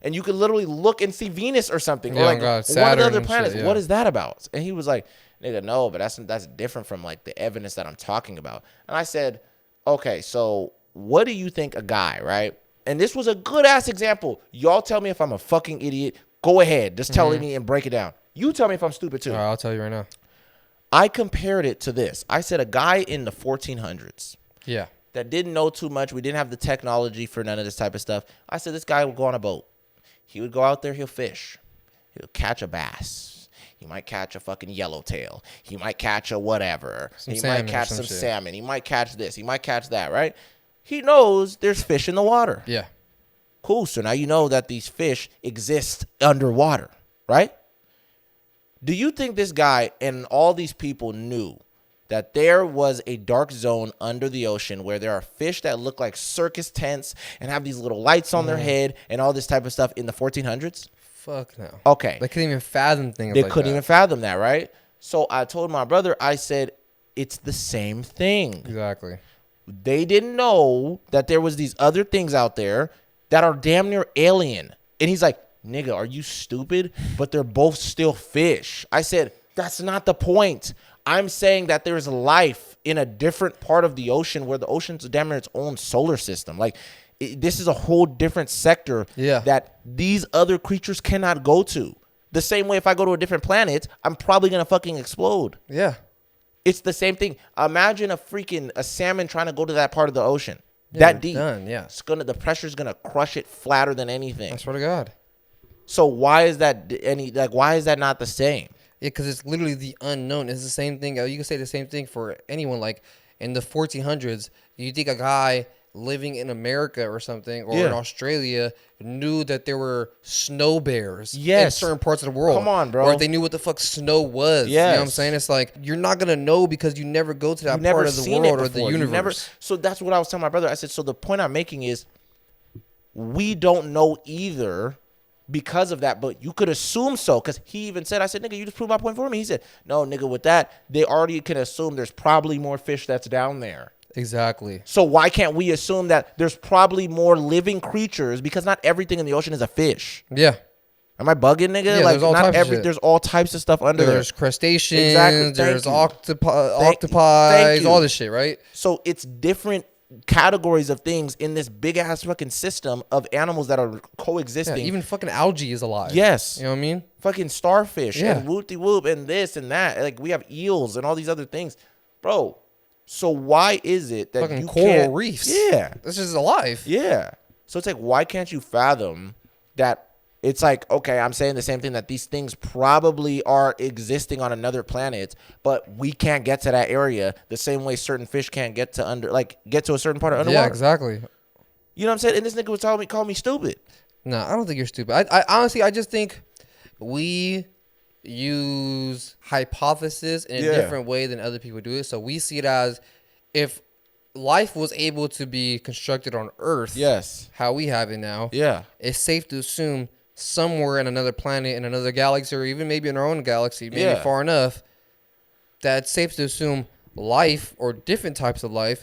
and you could literally look and see Venus or something, Yeah, or like God, one of Saturn the other and planets. shit, yeah. What is that about? And he was like, nigga, no, but that's different from like the evidence that I'm talking about. And I said, okay, so what do you think a guy, right? And this was a good ass example. Y'all tell me if I'm a fucking idiot. Go ahead, just tell me and break it down. You tell me if I'm stupid too. All right, I'll tell you right now. I compared it to this. I said a guy in the 1400s. Yeah. that didn't know too much. We didn't have the technology for none of this type of stuff. I said, this guy would go on a boat. He would go out there. He'll fish. He'll catch a bass. He might catch a fucking yellowtail. He might catch a whatever. He might catch some salmon. He might catch this. He might catch that, right? He knows there's fish in the water. Yeah. Cool. So now you know that these fish exist underwater, right? Do you think this guy and all these people knew that there was a dark zone under the ocean where there are fish that look like circus tents and have these little lights on their head and all this type of stuff in the 1400s? Fuck no. Okay. They couldn't even fathom things They like couldn't that. even fathom that, right? So I told my brother, I said, it's the same thing. Exactly. They didn't know that there was these other things out there that are damn near alien. And he's like, nigga, are you stupid? But they're both still fish. I said, that's not the point. I'm saying that there's life in a different part of the ocean where the ocean's damn near its own solar system. Like, this is a whole different sector that these other creatures cannot go to. The same way if I go to a different planet, I'm probably going to fucking explode. Yeah. It's the same thing. Imagine a salmon trying to go to that part of the ocean. That deep. Done, yeah. The pressure's going to crush it flatter than anything. I swear to God. So why is that why is that not the same? Yeah, because it's literally the unknown. It's the same thing. You can say the same thing for anyone. Like in the 1400s, you think a guy living in America or something or in Australia knew that there were snow bears in certain parts of the world. Come on, bro. Or if they knew what the fuck snow was. You know what I'm saying? It's like you're not going to know because you never go to that part of the world or the universe. So that's what I was telling my brother. I said, so the point I'm making is we don't know either because of that, but you could assume so, because he even said, I said, nigga, you just proved my point for me. He said, no, nigga, with that, they already can assume there's probably more fish that's down there. Exactly. So why can't we assume that there's probably more living creatures, because not everything in the ocean is a fish. Yeah. Am I bugging, nigga? Yeah, like, there's all types of stuff under there. There's crustaceans, exactly. there's octopi, Thank all this shit, right? So it's different categories of things in this big ass fucking system of animals that are coexisting. Yeah, even fucking algae is alive. Yes. You know what I mean? Fucking starfish and whoop-de-whoop and this and that. Like, we have eels and all these other things. Bro, so why is it that fucking you coral can't... reefs. Yeah. This is alive. Yeah. So it's like, why can't you fathom that it's like, okay, I'm saying the same thing, that these things probably are existing on another planet, but we can't get to that area the same way certain fish can't get to get to a certain part of underwater. Yeah, exactly. You know what I'm saying? And this nigga was call me stupid. No, I don't think you're stupid. I honestly, I just think we use hypothesis in a different way than other people do it. So we see it as if life was able to be constructed on Earth, how we have it now, it's safe to assume somewhere in another planet, in another galaxy, or even maybe in our own galaxy, maybe far enough, that it's safe to assume life or different types of life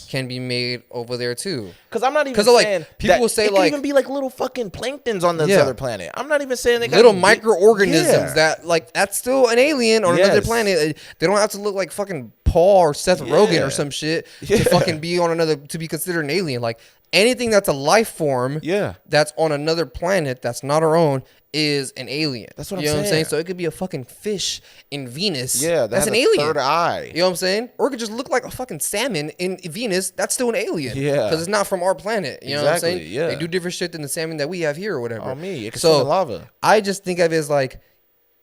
can be made over there too. Because I'm not even saying people will say it like could even be like little fucking planktons on this other planet. I'm not even saying they got little microorganisms that like that's still an alien on another planet. They don't have to look like fucking Paul or Seth Rogen or some shit to fucking be on another, to be considered an alien. Like anything that's a life form that's on another planet that's not our own is an alien. That's what you I'm know saying. What I'm saying. So it could be a fucking fish in Venus. Yeah, that's an alien. Third eye. You know what I'm saying? Or it could just look like a fucking salmon in Venus. That's still an alien. Yeah, because it's not from our planet. You know what I'm saying? Yeah, they do different shit than the salmon that we have here or whatever. Oh me, it can swim in lava. I just think of it as like,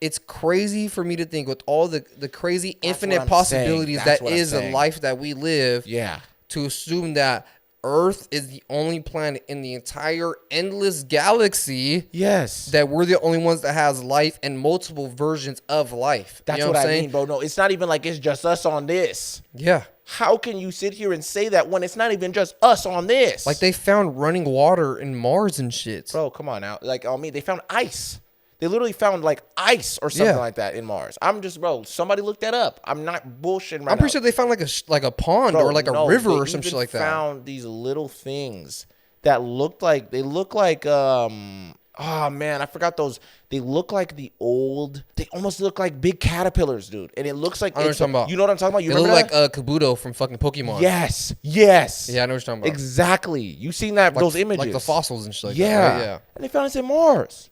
it's crazy for me to think with all the crazy infinite possibilities that is the life that we live. Yeah, to assume that Earth is the only planet in the entire endless galaxy. Yes. That we're the only ones that has life and multiple versions of life. That's what I mean, bro. No, it's not even like it's just us on this. Yeah. How can you sit here and say that when it's not even just us on this? Like they found running water in Mars and shit. Bro, come on now. Like, on me, they found ice. They literally found like ice or something like that in Mars. I'm just, bro, somebody look that up. I'm not bullshitting right now. I'm pretty sure they found like a pond or like a river or some shit like that. They found these little things that looked like, oh man, I forgot those. They look like they almost look like big caterpillars, dude. And it looks like, I know what you're talking about. You know what I'm talking about? You they remember look like Kabuto from fucking Pokemon. Yes. Yeah, I know what you're talking about. Exactly. You seen that, those images. Like the fossils and shit like that. Right? Yeah. And they found it in Mars.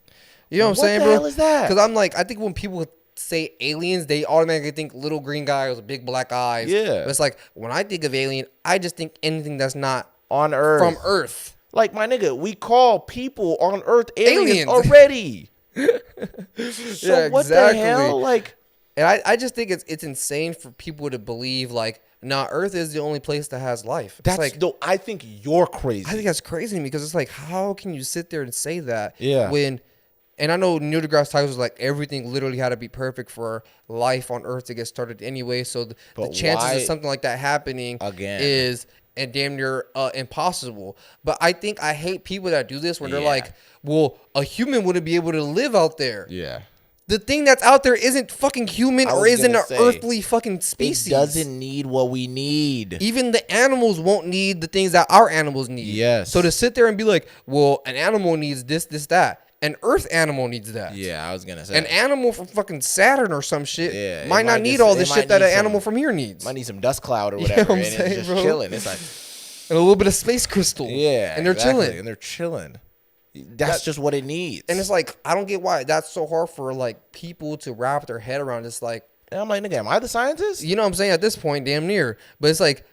You know what I'm saying, bro? What the hell is that? Because I'm like, I think when people say aliens, they automatically think little green guy with big black eyes. Yeah. But it's like, when I think of alien, I just think anything that's not On Earth. from Earth. Like, my nigga, we call people on Earth aliens. Aliens. Already. So Yeah, what exactly. the hell? Like, And I just think it's insane for people to believe, like, nah, Earth is the only place that has life. It's that's like, I think you're crazy. I think that's crazy to me because it's like, how can you sit there and say that? Yeah. When, and I know Neil deGrasse Tyson was like, everything literally had to be perfect for life on Earth to get started anyway. So the chances why- of something like that happening Again. is and damn near impossible. But I hate people that do this when they're Yeah. like, well, a human wouldn't be able to live out there. yeah. The thing that's out there isn't fucking human I or was isn't gonna an say, earthly fucking species. It doesn't need what we need. Even the animals won't need the things that our animals need. Yes. So to sit there and be like, well, an animal needs this, that. An earth animal needs that. Yeah, I was gonna say. An animal from fucking Saturn or some shit Yeah, it might not might need just- all it the might shit that need an some- animal from here needs. Might need some dust cloud or You know whatever, what I'm and saying, it's just bro? chilling. It's like, And a little bit of space crystal. yeah, And they're exactly, chilling. and they're chilling. That's just what it needs. And it's like, I don't get why that's so hard for like people to wrap their head around. It's like, and I'm like, nigga, am I the scientist? you know what I'm saying? At this point, damn near. But it's like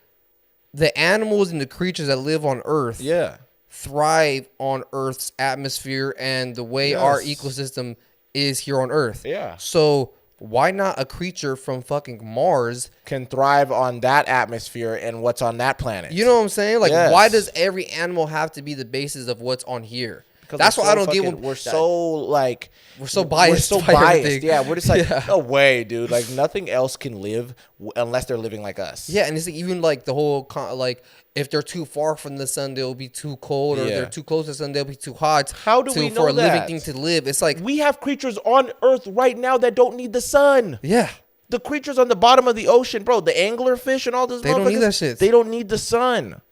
the animals and the creatures that live on Earth Yeah. thrive on Earth's atmosphere and the way our Yes. ecosystem is here on Earth. Yeah. So why not a creature from fucking Mars? Can thrive on that atmosphere and what's on that planet. You know what I'm saying? Like, Yes. why does every animal have to be the basis of what's on here? Because That's we're why I so don't get fucking- when we're so like we're so biased. We're so by biased. everything. Yeah, we're just like, Yeah. no way, dude. Like nothing else can live unless they're living like us. Yeah, and it's even like the whole like if they're too far from the sun, they'll be too cold, or if Yeah. they're too close to the sun, they'll be too hot. How do we for know a living that? thing to live? It's like, We have creatures on Earth right now that don't need the sun. yeah, The creatures on the bottom of the ocean, bro, the anglerfish and all those They don't need motherfuckers, that shit. They don't need the sun.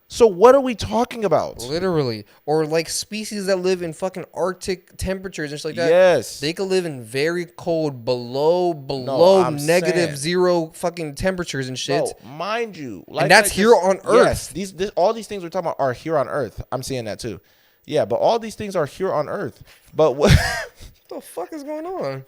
So what are we talking about? literally, or like species that live in fucking Arctic temperatures and shit like that. Yes. They could live in very cold, below I'm negative saying. 0 fucking temperatures and shit. Bro, mind you, like that's I here on Yes, Earth. all these things we're talking about are here on Earth. I'm seeing that too. Yeah, but all these things are here on Earth. But what? What the fuck is going on?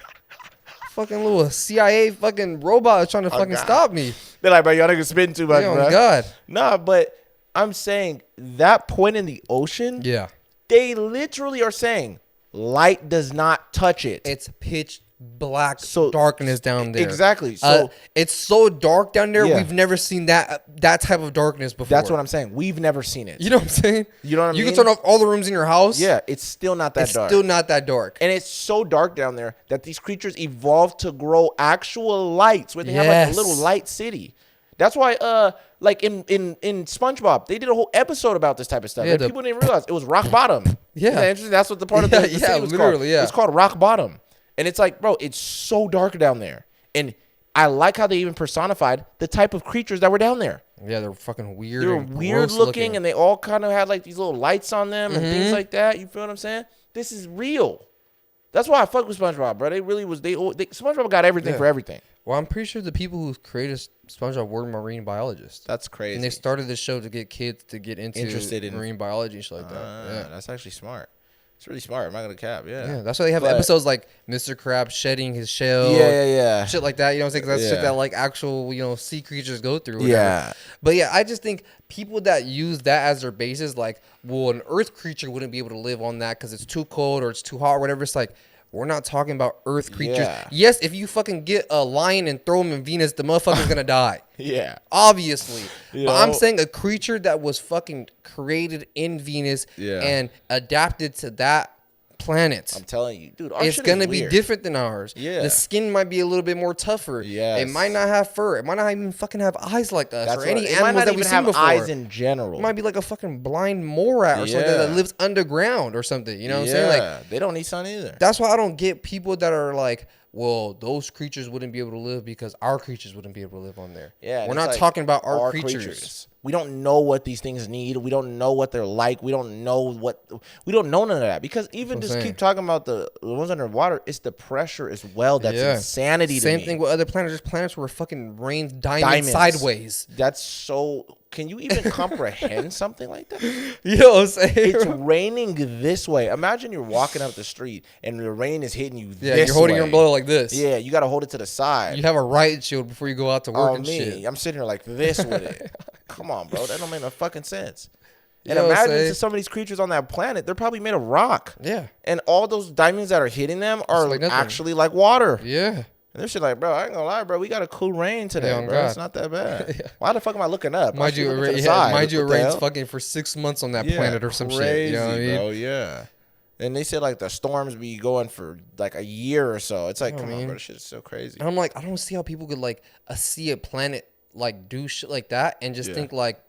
Fucking little CIA fucking robot is trying to fucking God. stop me. They're like, bro, y'all niggas spitting too much, Oh bro. God. Nah, but I'm saying that point in the ocean, Yeah. they literally are saying light does not touch it. It's pitch black So- darkness down there. Exactly. So it's so dark down there. Yeah. We've never seen that type of darkness before. that's what I'm saying. We've never seen it. You know what I'm saying? You know what I You mean? can turn off all the rooms in your house. Yeah, it's still not that it's dark. still not that dark. And it's so dark down there that these creatures evolved to grow actual lights where they have like Yes. a little light city. That's why like in SpongeBob, they did a whole episode about this type of stuff. Yeah, and people didn't realize it was rock bottom. Yeah. Isn't that interesting? That's what the part of the, Yeah, the yeah, scene was literally, called. yeah. It's called rock bottom. And it's like, bro, it's so dark down there. And I like how they even personified the type of creatures that were down there. Yeah, they're fucking weird. They were and weird gross looking, and they all kind of had like these little lights on them and things like that. You feel what I'm saying? This is real. That's why I fuck with SpongeBob, bro. They really was. They SpongeBob got everything Yeah. for everything. Well, I'm pretty sure the people who created SpongeBob were marine biologists. That's crazy. And they started the show to get kids to get Interested in- marine biology and shit like that. Yeah. That's actually smart. It's really smart. I'm not gonna cap. Yeah. Yeah, that's why they have But- episodes like Mr. Crab shedding his shell. Yeah. Shit like that, you know what I'm saying? 'Cause that's shit Yeah. that like actual, sea creatures go through. Whatever. Yeah. But yeah, I just think people that use that as their basis, like, well, an earth creature wouldn't be able to live on that because it's too cold or it's too hot or whatever. It's like, we're not talking about earth creatures. Yeah. Yes, if you fucking get a lion and throw him in Venus, the motherfucker's gonna die. Yeah. Obviously. You But I'm know? saying a creature that was fucking created in Venus Yeah. and adapted to that planet. I'm telling you, dude. Our It's shit gonna is be weird. different than ours. Yeah. The skin might be a little bit more tougher. Yes. It might not have fur. It might not even fucking have eyes like us That's or what- any it might animals not that even we've have seen before. eyes in general. It might be like a fucking blind morat or something Yeah. that lives underground or something. You know what I'm saying? Like, they don't need sun either. that's why I don't get people that are like, well, those creatures wouldn't be able to live because our creatures wouldn't be able to live on there. Yeah, We're it's not like talking about our creatures. We don't know what these things need. We don't know what they're like. We don't know none of that. Because even That's what just I'm keep talking about the ones underwater, it's the pressure as well. That's Yeah. insanity to Same me. thing with other planets. There's planets where fucking rain's diamonds sideways. That's so Can you even comprehend something like that? You know what I'm saying? It's raining this way. Imagine you're walking up the street and the rain is hitting you Yeah, this you're holding way. your umbrella like this. Yeah, you got to hold it to the side. You have a riot shield before you go out to work Oh, and me. shit. I'm sitting here like this with it. Come on, bro. That don't make no fucking sense. You And know what I'm imagine saying? to some of these creatures on that planet, they're probably made of rock. Yeah. And all those diamonds that are hitting them are like nothing. actually like water. Yeah. And they're shit like, bro, I ain't gonna lie, bro. We got a cool rain today, Yeah, on bro. God. It's not that bad. Why the fuck am I looking up? Mind you, it rains fucking for 6 months on that planet or some shit. You know what I mean? Bro, yeah. And they said like the storms be going for like a year or so. It's like, come on, bro, this shit is so crazy. And I'm like, I don't see how people could like see a planet like do shit like that and just think like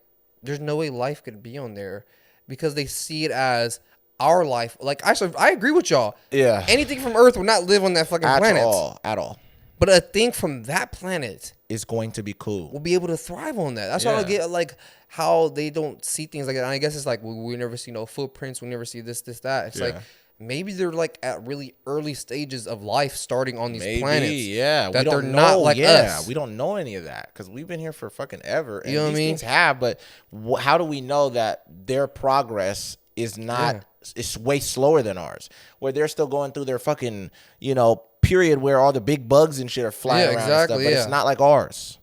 there's no way life could be on there because they see it as our life. Like I agree with y'all. Yeah. Anything from Earth would not live on that fucking planet. At all. But a thing from that planet It's going to be cool. will be able to thrive on that. That's why I don't get like how they don't see things like that. And I guess it's like we never see no footprints. We never see this, that. It's like maybe they're like at really early stages of life starting on these planets. Yeah. That we they're don't not know. like us. We don't know any of that because we've been here for fucking ever. And You know what I these mean? things have, but how do we know that their progress is not, it's way slower than ours? Where they're still going through their fucking, period where all the big bugs and shit are flying around and stuff, but it's not like ours.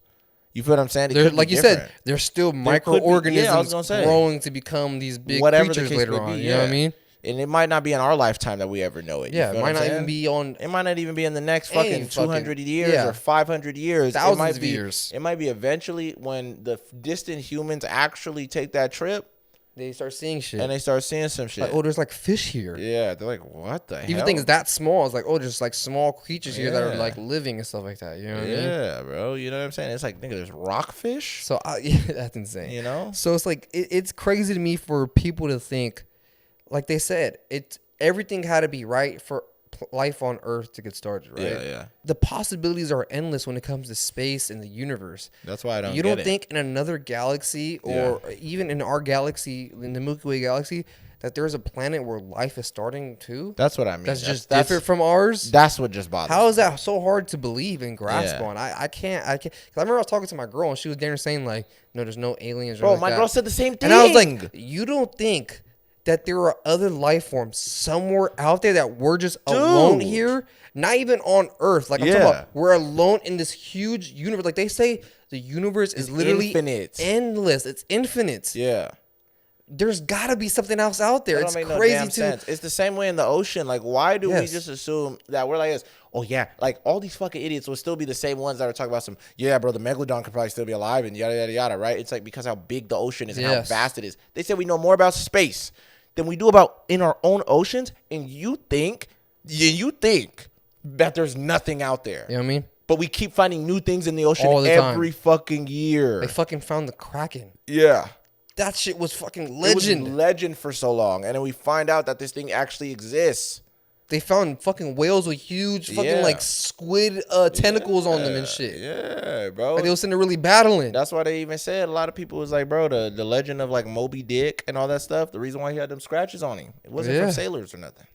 You feel what I'm saying? It could be Like you different. said, there's still There could be- microorganisms I was gonna say. growing to become these big Whatever the creatures case later may on. be, You know what I mean? And it might not be in our lifetime that we ever know it. You Yeah, feel it what might I'm not even saying? be on. It might not even be in the next Any fucking 200 fucking- years yeah. or 500 years. Thousands it might of be, years. It might be eventually when the distant humans actually take that trip They start seeing shit. and they start seeing some shit. Like, oh, there's like fish here. Yeah, they're like, what the hell? Even things that small, it's like, oh, there's like small creatures here that are Yeah. like living and stuff like that. You know what I mean? Yeah, bro. You know what I'm saying? It's like, nigga, there's rockfish. So yeah, that's insane. You know? So it's like it's crazy to me for people to think, like they said, everything had to be right for life on Earth to get started, right? Yeah. The possibilities are endless when it comes to space and the universe. That's why I don't You get don't it. think in another galaxy or even in our galaxy, in the Milky Way galaxy, that there's a planet where life is starting too? That's what I mean. That's just different from ours? That's what just bothers How me. is that so hard to believe and grasp Yeah. on? I can't. Cause I remember I was talking to my girl and she was there saying like, no, there's no aliens. Or Bro, like my that. girl said the same thing. And I was like, you don't think that there are other life forms somewhere out there that we're just alone here? Not even on Earth. Like I'm talking about, we're alone in this huge universe. Like they say, the universe is literally infinite. endless. It's infinite. Yeah. There's got to be something else out there. That It's don't make crazy no damn to. sense. It's the same way in the ocean. Like, why do we Yes. just assume that we're like this? Oh yeah, like all these fucking idiots will still be the same ones that are talking about some. Yeah, bro, the megalodon could probably still be alive and yada yada yada. Right? It's like because how big the ocean is and how Yes. vast it is. They say we know more about space than we do about in our own oceans, and you think that there's nothing out there. You know what I mean? But we keep finding new things in the ocean All the every time. fucking year. They fucking found the Kraken. Yeah. That shit was fucking It was legend. legend for so long. And then we find out that this thing actually exists. They found fucking whales with huge fucking Yeah. like squid tentacles on them and shit. Yeah, bro. Like they was sitting there really battling. That's why they even said a lot of people was like, bro, the legend of like Moby Dick and all that stuff. The reason why he had them scratches on him, it wasn't Yeah. from sailors or nothing.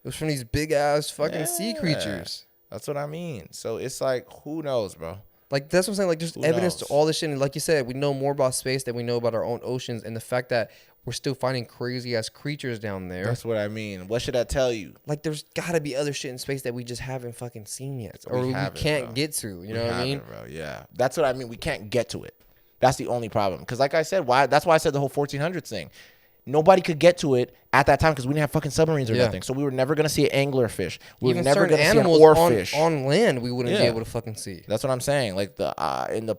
It was from these big ass fucking sea Yeah. creatures. That's what I mean. So it's like, who knows, bro? Like that's what I'm saying. Like there's Who evidence knows? to all this shit. And like you said, we know more about space than we know about our own oceans. And the fact that we're still finding crazy ass creatures down there. That's what I mean. What should I tell you? Like there's gotta be other shit in space that we just haven't fucking seen yet, or we haven't, can't bro. get to. You We know what I mean? haven't, bro. Yeah, that's what I mean. We can't get to it. That's the only problem. Because like I said, that's why I said the whole 1400s thing. Nobody could get to it at that time because we didn't have fucking submarines or nothing. So we were never gonna see an anglerfish. We were Even never certain gonna see an animals oarfish on land we wouldn't be Yeah. able to fucking see. That's what I'm saying. Like in the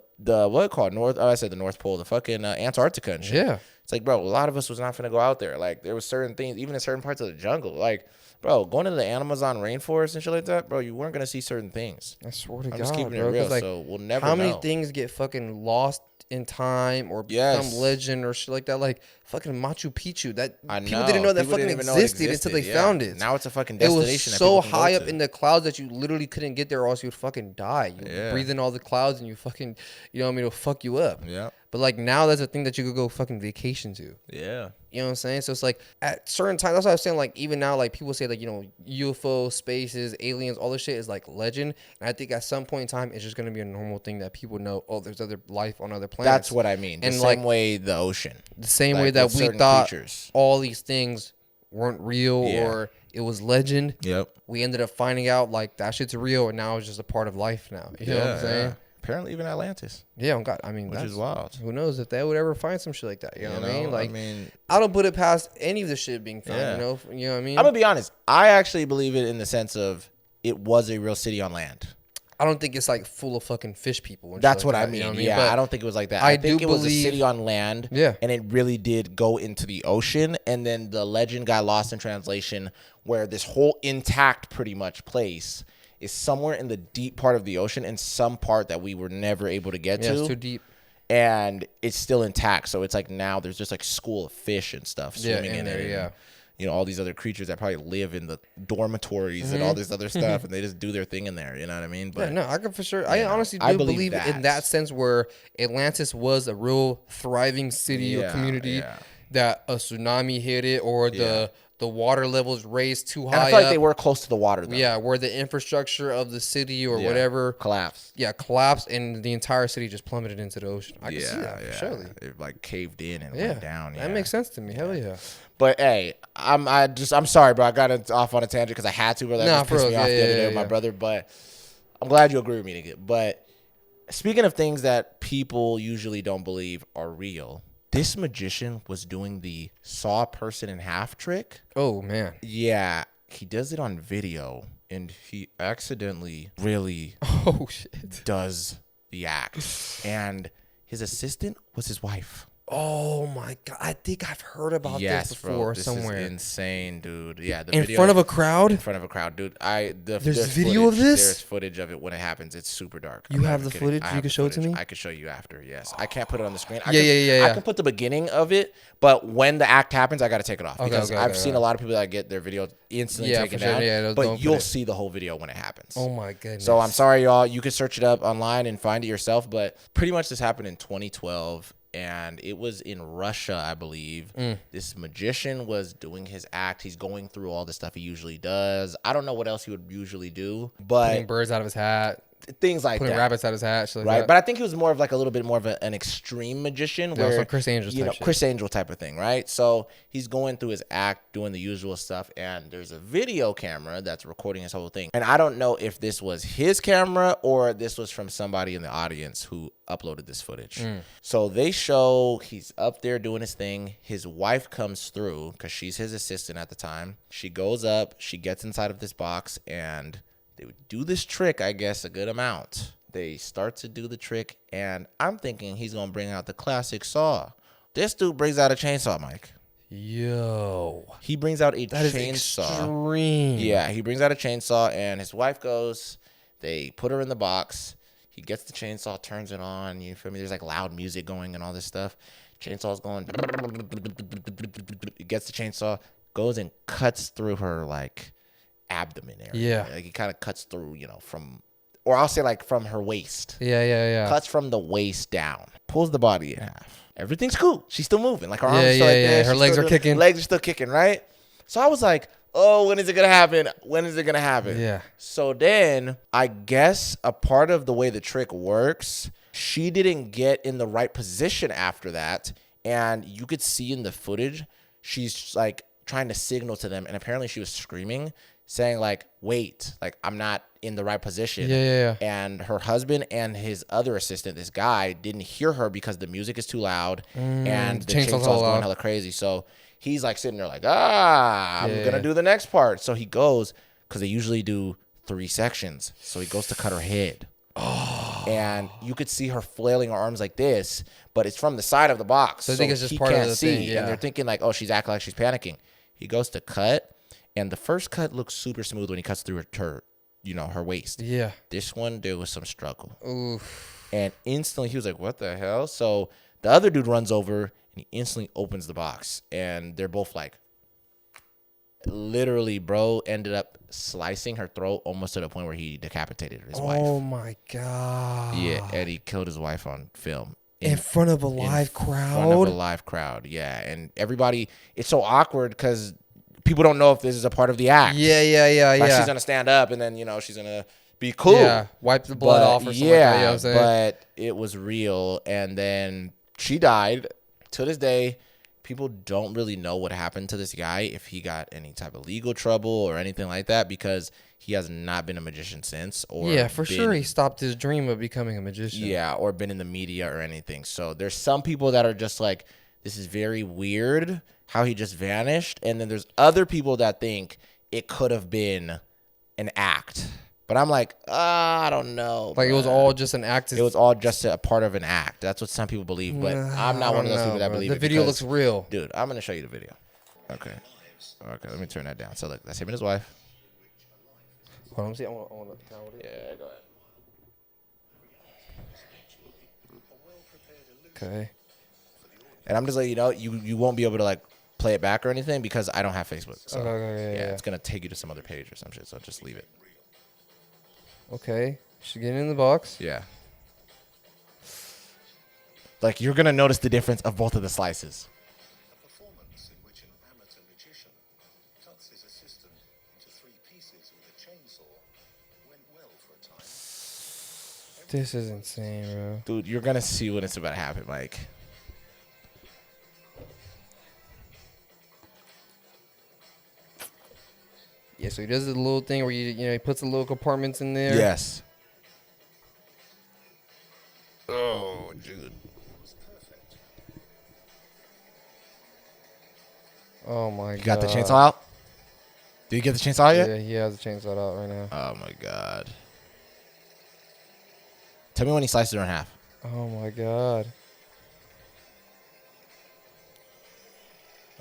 what it called North. Oh, I said the North Pole, the fucking Antarctica and shit. Yeah. It's like, bro, a lot of us was not gonna go out there. Like there was certain things, even in certain parts of the jungle. Like, bro, going into the Amazon rainforest and shit like that, bro, you weren't gonna see certain things. I swear to I'm God, just keeping it bro. 'Cause, real. like, So we'll never how many know. things get fucking lost in time or Yes. become legend or shit like that? Like fucking Machu Picchu. That I people didn't know that People fucking didn't even know it existed until they Yeah. found it. Now it's a fucking It was destination. that so people can go high up to. in the clouds that you literally couldn't get there, or else you'd fucking die. You Yeah. breathe in all the clouds and you fucking, you know what I mean? It'll fuck you up. Yeah. But like now, that's a thing that you could go fucking vacation to. Yeah. You know what I'm saying? So it's like at certain times, that's what I was saying. Like even now, like people say like, you know, UFO, spaces, aliens, all this shit is like legend. And I think at some point in time, it's just gonna be a normal thing that people know. Oh, there's other life on other planets. That's what I mean. The And same like way the ocean. the same like way that with we certain thought creatures. all these things weren't real Yeah. or it was legend. Yep. We ended up finding out like that shit's real, and now it's just a part of life now. You know what I'm saying? Apparently even Atlantis, Yeah, oh God. I mean, which that's is wild. who knows if they would ever find some shit like that. You know what I mean? Like, I mean, I don't put it past any of the shit being found. Yeah. You know what I mean? I'm gonna be honest. I actually believe it in the sense of it was a real city on land. I don't think it's like full of fucking fish people. And That's shit what like I that, mean. you know what Yeah, But I don't think it was like that. I I think do it was a believe- city on land. Yeah. And it really did go into the ocean, and then the legend got lost in translation, where this whole intact, pretty much, place is somewhere in the deep part of the ocean, and some part that we were never able to get Yeah, to. it's too deep. And it's still intact. So it's like now there's just like school of fish and stuff swimming in there. Yeah. And, you know, all these other creatures that probably live in the dormitories and all this other stuff, and they just do their thing in there. You know what I mean? But Yeah, no, I can for sure. I honestly do I believe believe in that sense where Atlantis was a real thriving city or Yeah, community yeah. that a tsunami hit it or the water levels raised too high and I feel like up. they were close to the water, though. Yeah, where the infrastructure of the city or Yeah. whatever Collapsed. collapsed and the entire city just plummeted into the ocean. I can see that, surely. It like caved in and Yeah, went down. that makes sense to me. Hell yeah. But hey, I'm sorry, bro. I got off on a tangent because I had to, bro. That Nah, just pissed bro, me off the yeah, other day yeah, with my yeah. brother. But I'm glad you agree with me, nigga. But speaking of things that people usually don't believe are real, this magician was doing the saw a person in half trick. Oh man. Yeah, he does it on video, and he accidentally really Oh shit. does the act. And his assistant was his wife. Oh my god. I think I've heard about this before bro, this somewhere. is insane, dude. Yeah, the In video, front of a crowd? in front of a crowd, dude. There's video of footage. this? There's footage of it when it happens. It's super dark. You I'm not have even the kidding. footage? I You have can the show it to footage. me? I can show you after. Yes, I can't put it on the screen. Yeah. I can put the beginning of it, but when the act happens, I got to take it off because I've seen a lot of people that get their video instantly taken for sure. down. Yeah, don't but put you'll it. see the whole video when it happens. Oh my goodness. So I'm sorry, y'all. You can search it up online and find it yourself. But pretty much this happened in 2012. And it was in Russia, I believe. This magician was doing his act. He's going through all the stuff he usually does. I don't know what else he would usually do, but Putting birds out of his hat, things like putting that. rabbits out of his hat, shit like Right, that. but I think he was more of like a little bit more of an extreme magician, Yeah, where some Chris Angel type shit. Chris Angel type of thing, right? So he's going through his act, doing the usual stuff, and there's a video camera that's recording his whole thing. And I don't know if this was his camera or this was from somebody in the audience who uploaded this footage. So they show he's up there doing his thing. His wife comes through because she's his assistant at the time. She goes up, she gets inside of this box, and they would do this trick, I guess, a good amount. They start to do the trick, and I'm thinking he's going to bring out the classic saw. This dude brings out a chainsaw, Mike. Yo. He brings out a That is chainsaw. extreme. Yeah, he brings out a chainsaw, and his wife goes. They put her in the box. He gets the chainsaw, turns it on. You feel me? There's like loud music going and all this stuff. Chainsaw's going. He gets the chainsaw, goes and cuts through her like abdomen area. Yeah. Like he kind of cuts through, from, or I'll say like from her waist. Yeah. Cuts from the waist down. Pulls the body in half. Everything's cool. She's still moving. Like her arms Yeah, are still like yeah. this. Her She's legs still are doing- kicking. Legs are still kicking, right? So I was like, oh, when is it going to happen? When is it going to happen? Yeah. So then I guess a part of the way the trick works, she didn't get in the right position after that. And you could see in the footage, she's like trying to signal to them. And apparently she was screaming, saying like, wait, like I'm not in the right position. Yeah. And her husband and his other assistant, this guy, didn't hear her because the music is too loud and the chainsaw's all going loud. hella crazy. So he's like sitting there like, I'm Yeah. going to do the next part. So he goes, because they usually do 3 sections. So he goes to cut her head. And you could see her flailing her arms like this, but it's from the side of the box. So I think it's just he part of can't the see. thing, yeah. And they're thinking like, oh, she's acting like she's panicking. He goes to cut, and the first cut looks super smooth when he cuts through her her waist. Yeah. This one, there was some struggle. Oof. And instantly he was like, what the hell? So the other dude runs over, and he instantly opens the box. And they're both like, literally, bro, ended up slicing her throat almost to the point where he decapitated his wife. Oh my god. Yeah, Eddie killed his wife on film. in front of a live crowd. Yeah, and everybody, it's so awkward because people don't know if this is a part of the act. Yeah. Like she's gonna stand up and then she's gonna be cool. Yeah, wipe the blood off or something like that. You know what I'm saying? But it was real, and then she died. To this day, people don't really know what happened to this guy, if he got any type of legal trouble or anything like that, because he has not been a magician since. Or for sure he stopped his dream of becoming a magician. Yeah, or been in the media or anything. So there's some people that are just like, this is very weird how he just vanished. And then there's other people that think it could have been an act. But I'm like, I don't know. Like, it was all just an act. It was all just a part of an act. That's what some people believe. But I'm not one of those people that believe it. The video looks real. Dude, I'm going to show you the video. Okay, let me turn that down. So, look, that's him and his wife. Hold on, see. I want to count it. Yeah, go ahead. Okay. And I'm just letting you know, you won't be able to, like, play it back or anything because I don't have Facebook. So, Okay, yeah. It's going to take you to some other page or some shit. So, just leave it. Okay. She's getting in the box. Yeah. Like, you're going to notice the difference of both of the slices. A performance in which an amateur magician cuts his assistant into 3 pieces with a chainsaw went well for a time. This is insane, bro. Dude, you're going to see when it's about to happen, Mike. Yeah, so he does the little thing where he puts the little compartments in there. Yes. Oh, dude. Oh my god. You got the chainsaw out? Did you get the chainsaw yet? Yeah, he has the chainsaw out right now. Oh my god. Tell me when he slices her in half. Oh my god.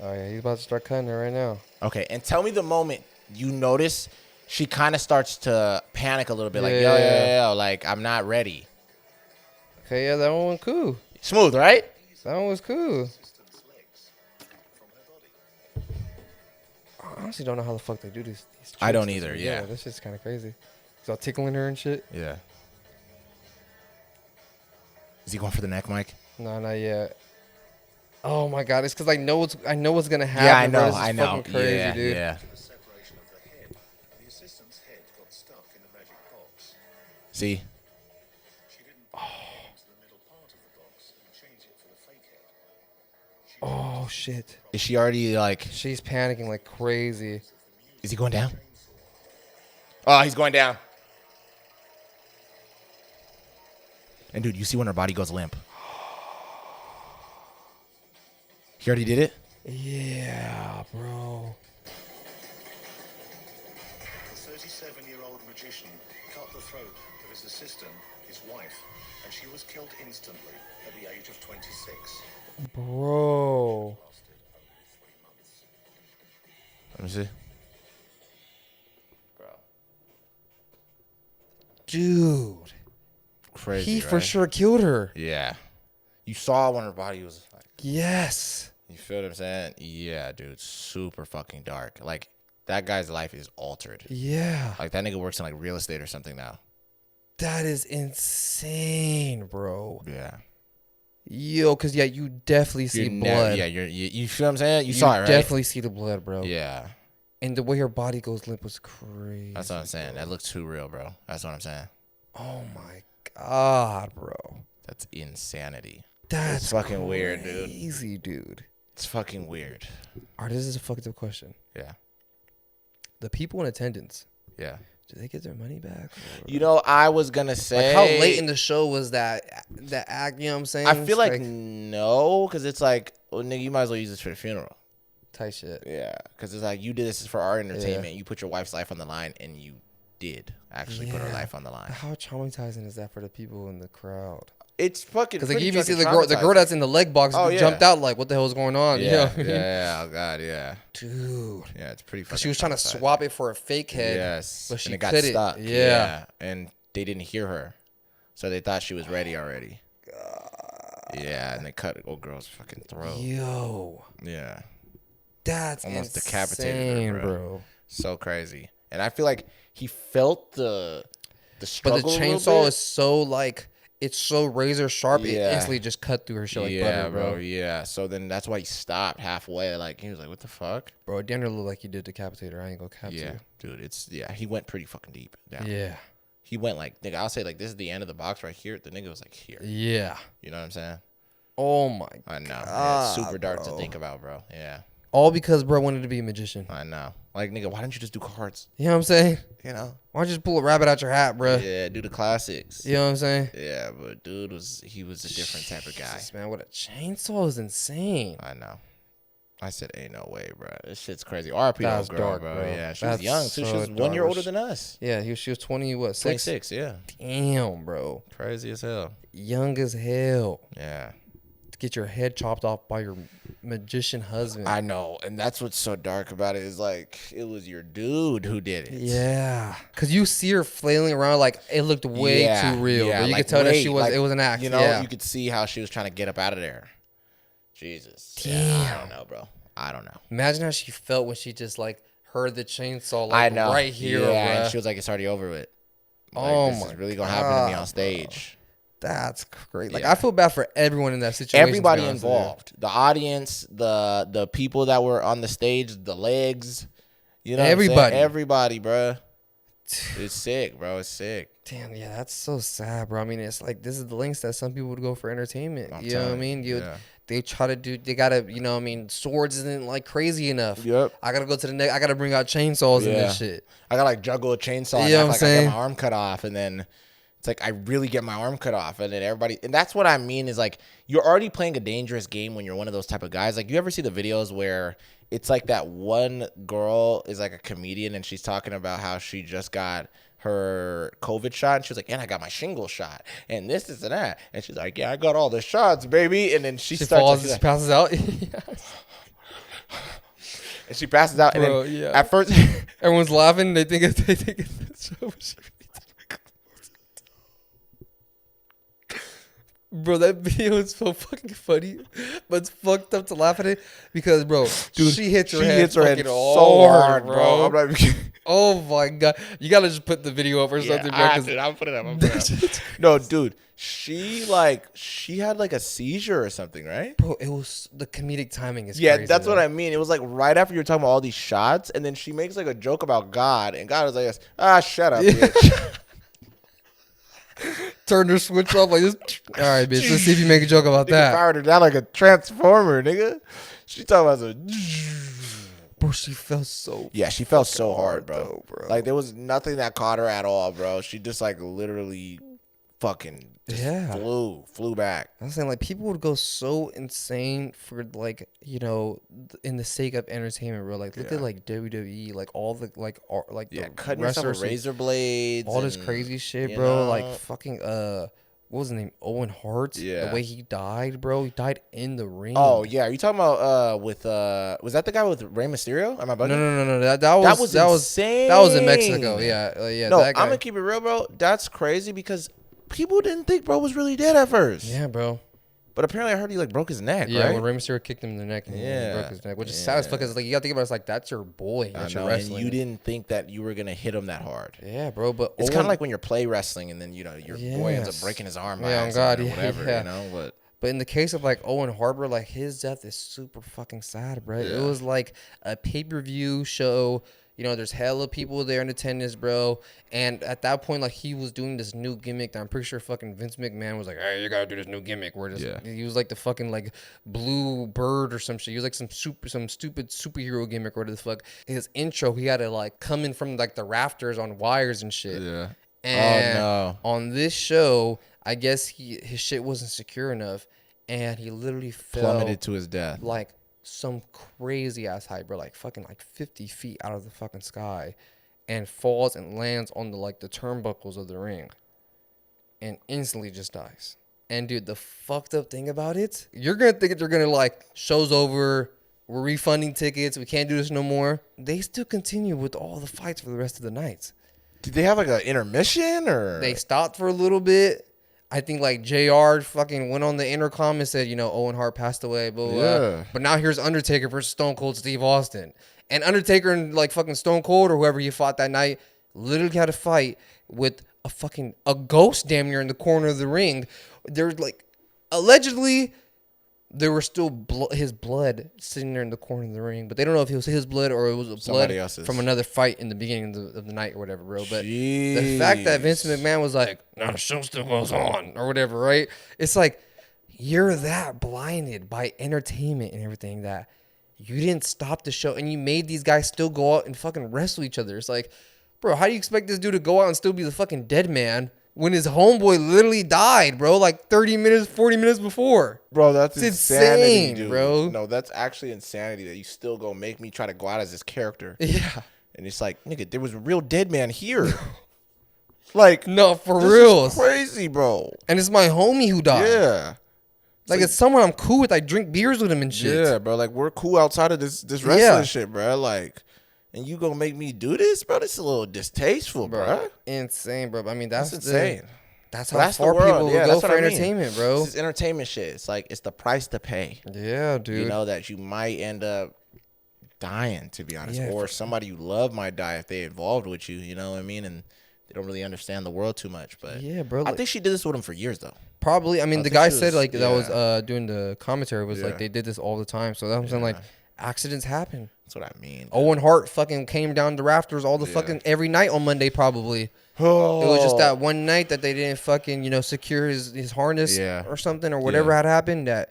Oh yeah, he's about to start cutting her right now. Okay, and tell me the moment you notice she kind of starts to panic a little bit. Like, Yeah. yo, like, I'm not ready. Okay, yeah, that one went cool. Smooth, right? That one was cool. I honestly don't know how the fuck they do these I don't tricks. either, yeah. This shit's kind of crazy. He's all tickling her and shit. Yeah. Is he going for the neck, Mike? No, not yet. Oh my god, it's because I know what's gonna happen. Yeah, I bro. know, This is I know. fucking crazy, Yeah, dude. yeah. The separation of the head. The assistant's head got stuck in the magic box. See? She didn't put it into the middle part of the box and change it for the fake head. Oh shit. Is she already, like, She's panicking like crazy. is he going down? Oh, he's going down. And dude, you see when her body goes limp. He already did it? Yeah, bro. The 37-year-old magician cut the throat of his assistant, his wife, and she was killed instantly at the age of 26. Bro. Let me see. Dude. Crazy, He for right? sure killed her. Yeah. You saw when her body was like, Yes. you feel what I'm saying? Yeah, dude. Super fucking dark. Like, that guy's life is altered. Yeah. Like, that nigga works in, like, real estate or something now. That is insane, bro. Yeah. Yo, because, yeah, you definitely see blood. You feel what I'm saying? You saw it, right? Definitely see the blood, bro. Yeah. And the way her body goes limp was crazy. That's what I'm saying. That looks too real, bro. That's what I'm saying. Oh, my God, bro. That's insanity. That's It's fucking weird, dude. Crazy, dude. It's fucking weird. All right, this is a fucked up question. Yeah. The people in attendance, Yeah. do they get their money back? Or- You know, I was going to say. Like, how late in the show was that act, you know what I'm saying? I feel like no, because it's like, well, nigga, you might as well use this for the funeral. Tight shit. Yeah, because it's like, you did this for our entertainment. You put your wife's life on the line, and you did actually put her Yeah. life on the line. How traumatizing is that for the people in the crowd? It's fucking. Because like pretty even see fucking the girl that's in the leg box Oh, yeah. jumped out like, what the hell is going on? You know Yeah, what I mean? yeah, oh god, yeah, Dude. yeah. It's pretty. She was trying to traumatizing. swap it for a fake head. Yes, but she and it got couldn't. stuck. Yeah. and they didn't hear her, so they thought she was ready already. Yeah, and they cut old girl's fucking throat. Yo. Yeah, That's Almost insane, decapitated her, bro. so crazy. And I feel like he felt the But struggle. the a little chainsaw bit. is so like it's so razor sharp, it Yeah. instantly just cut through her shit like yeah, butter, bro. Yeah. So then that's why he stopped halfway. Like he was like, "What the fuck?" Bro, it damn near looked like he did decapitate her. I ain't gonna cap Yeah, you. dude. He went pretty fucking deep. Yeah. He went like, nigga, I'll say like this is the end of the box right here. The nigga was like here. Yeah. You know what I'm saying? Oh my I know. God, Yeah, it's super dark to bro. think about, bro. Yeah, All because bro wanted to be a magician. I know. Like, nigga, why don't you just do cards? You know what I'm saying? You know? Why don't you just pull a rabbit out your hat, bro? Yeah, do the classics. You know what I'm saying? Yeah, but dude was a different type of guy. Jesus, man, what a chainsaw is insane. I know. I said, ain't no way, bro. This shit's crazy. RP to That's old girl, dark, bro. bro. Yeah, she That's was young too. She so was 1 year dark. older than us. Yeah, she was 20, what, 6? 26, yeah. Damn, bro. Crazy as hell. Young as hell. Yeah. To get your head chopped off by your magician husband. I know. And that's what's so dark about it is like, it was your dude who did it. Yeah. Because you see her flailing around like it looked way too real. But you like, could tell that wait, like, it was an act. You know, yeah. you could see how she was trying to get up out of there. Jesus. Damn. Yeah, I don't know, bro. I don't know. Imagine how she felt when she just like heard the chainsaw I like know. right here. Yeah, bruh. and she was like, it's already over with. Like, Oh this my is really gonna happen to me God, on stage. That's great. Like Yeah. I feel bad for everyone in that situation. Everybody to be honest with you. involved. The audience, the people that were on the stage, the legs. You know what I'm saying? Everybody. Everybody, bro. It's sick, bro. It's sick. Damn, yeah, that's so sad, bro. I mean, it's like this is the lengths that some people would go for entertainment. I'm You know what I telling mean? you, You yeah. They try to do. They gotta, you know what I mean? Swords isn't like crazy enough. Yep. I gotta go to the next. I gotta bring out chainsaws and Yeah. this shit. I got like juggle a chainsaw and You know act what I'm like I saying? get my arm cut off, and then it's like I really get my arm cut off, and then everybody, and that's what I mean is like you're already playing a dangerous game when you're one of those type of guys. Like you ever see the videos where it's like that one girl is like a comedian and she's talking about how she just got her COVID shot, and she was like, and I got my shingle shot, and this and that, and she's like, yeah, I got all the shots, baby, and then she starts falls, like, she passes out. and she passes out, and Bro, then yeah. at first. Everyone's laughing. They think it's a show. Bro, that video is so fucking funny, but it's fucked up to laugh at it because, bro, dude, she hits her head fucking so hard, bro. I'm like, oh my God, you gotta just put the video up or something, bro. 'Cause I'll put it up. No, dude, she had like a seizure or something, right? bro, it was the comedic timing is Yeah, crazy, that's what though. I mean. It was like right after you were talking about all these shots, and then she makes like a joke about God, and God was like, shut up, bitch. Turned her switch off like this. All right, bitch. Let's see if you make a joke about Nigga that. powered her down like a transformer, nigga. She talking about some. Bro, she felt so. Yeah, she fell so hard, bro. though, bro. Like there was nothing that caught her at all, bro. She just like literally fucking just Yeah. flew back. I'm saying like people would go so insane for like in the sake of entertainment, bro. Like look at like WWE, like all the Yeah, the cutting yourself with wrestlers, razor blades, all this and, crazy shit, you bro. know? Like fucking what was his name? Owen Hart. Yeah. The way he died, bro. He died in the ring. Oh yeah, are you talking about with was that the guy with Rey Mysterio? Am I bugging? No. That was insane. That was in Mexico. Yeah, yeah. No, that I'm guy. gonna keep it real, bro. That's crazy because people didn't think bro was really dead at first. Yeah, bro. But apparently I heard he like broke his neck, Yeah, right? when Rey Mysterio kicked him in the neck and he Yeah. broke his neck, which is sad as fuck. Cause like you gotta think about it, it's like that's your boy. I That's know, your and wrestling. you didn't think that you were gonna hit him that hard. Yeah, bro. But It's Owen, kind of like when you're play wrestling and then your boy ends up Yes. breaking his arm by Yeah, on accident God, or yeah, whatever, yeah. you know. But in the case of like Owen Harbor, like his death is super fucking sad, bro. It Yeah. was like a pay-per-view show. You know, there's hella people there in attendance, bro. And at that point, like he was doing this new gimmick that I'm pretty sure fucking Vince McMahon was like, "Hey, you gotta do this new gimmick." Where just he was like the fucking like blue bird or some shit. He was like some stupid superhero gimmick or whatever the fuck. His intro, he had to like come in from like the rafters on wires and shit. Yeah. And Oh, no. on this show, I guess his shit wasn't secure enough, and he literally fell Plummeted to his death. like some crazy ass height, bro, like fucking like 50 feet out of the fucking sky, and falls and lands on the like the turnbuckles of the ring, and instantly just dies. And dude, the fucked up thing about it, you're gonna think they're gonna like show's over. We're refunding tickets. We can't do this no more. They still continue with all the fights for the rest of the nights. Did they have like an intermission or? They stopped for a little bit. I think like JR fucking went on the intercom and said, Owen Hart passed away, blah, blah, blah. Yeah. But now here's Undertaker versus Stone Cold Steve Austin. And Undertaker and like fucking Stone Cold or whoever he fought that night literally had a fight with a ghost damn near in the corner of the ring. There's like, allegedly, there was still his blood sitting there in the corner of the ring, but they don't know if it was his blood or it was Somebody blood else's. from another fight in the beginning of the night or whatever, bro. But the fact that Vince McMahon was like, "No, the show still goes on" or whatever, right? It's like you're that blinded by entertainment and everything that you didn't stop the show and you made these guys still go out and fucking wrestle each other. It's like, bro, how do you expect this dude to go out and still be the fucking dead man when his homeboy literally died, bro, like 30 minutes, 40 minutes before? Bro, that's It's insanity, insane, dude. bro. No, that's actually insanity that you still go make me try to go out as this character. Yeah. And it's like, nigga, there was a real dead man here. Like, No, for this real. is crazy, bro. And it's my homie who died. Yeah. Like, it's someone I'm cool with. I drink beers with him and shit. Yeah, bro. Like, we're cool outside of this wrestling Yeah. shit, bro. Like, and you gonna make me do this, bro? This is a little distasteful, bro. Insane, bro. I mean, That's that's insane. That's But how that's the far world. people will Yeah, go that's what for I mean. entertainment, bro. This is entertainment shit. It's like, it's the price to pay. Yeah, dude. You know, that you might end up dying, to be honest. Yeah, Or somebody you love might die if they involved with you, you know what I mean? And they don't really understand the world too much. But Yeah, bro, I like- think she did this with him for years, though. Probably. I mean, I the think guy she said was- like that was yeah. doing the commentary was Yeah. like they did this all the time. So that's what I'm saying, like accidents happen. That's what I mean. Owen Hart fucking came down the rafters all the fucking every night on Monday probably. It was just that one night that they didn't fucking, secure his harness or something or whatever had happened that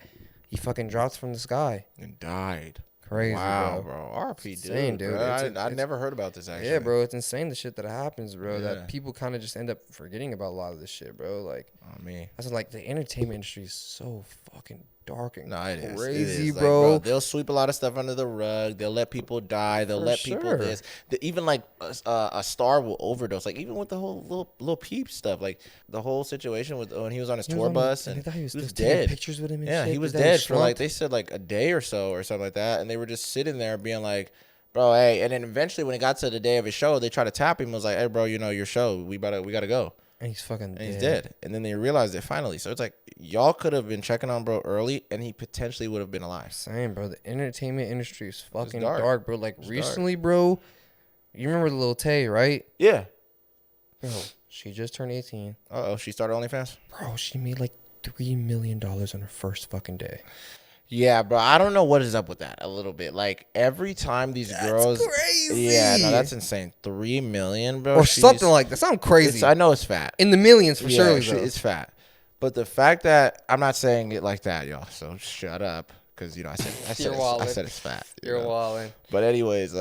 he fucking dropped from the sky. And died. Crazy, Wow, bro. bro. RP, Insane, dude. dude. Bro. It's- I never heard about this, actually. Yeah, bro, it's insane the shit that happens, bro. Yeah. That people kind of just end up forgetting about a lot of this shit, bro. Like, Oh, me. that's like the entertainment industry is so fucking dark and No, it is. crazy, It is. Like, bro. They'll sweep a lot of stuff under the rug. They'll let people die. They'll For let people sure. this. Even like a star will overdose. Like even with the whole little peep stuff. Like the whole situation with when he was on his He was tour on the- bus and and they thought he was he was taking dead. pictures with him and yeah, shit. he was That he dead was for like slumped. they said like a day or so or something like that. And they were just sitting there being like, bro, hey. And then eventually when it got to the day of his show, they tried to tap him. And was like, hey, bro, your show. We gotta go. And he's fucking And dead. he's dead. And then they realized it finally. So it's like y'all could have been checking on bro early, and he potentially would have been alive. Same, bro. The entertainment industry is fucking dark. dark. bro. Like It's recently, bro, you remember the little Tay, right? Yeah. Bro, she just turned 18. Oh, she started OnlyFans? Bro, she made like $3 million on her first fucking day. Yeah, bro. I don't know what is up with that a little bit. Like every time these girls, crazy. yeah, no, that's insane. 3 million, bro, Or something like that. Something crazy. I know it's fat. In the millions for Yeah, sure. it's fat. But the fact that I'm not saying it like that, y'all. So shut up, because I said it's fat. you know? wildin'. But anyways,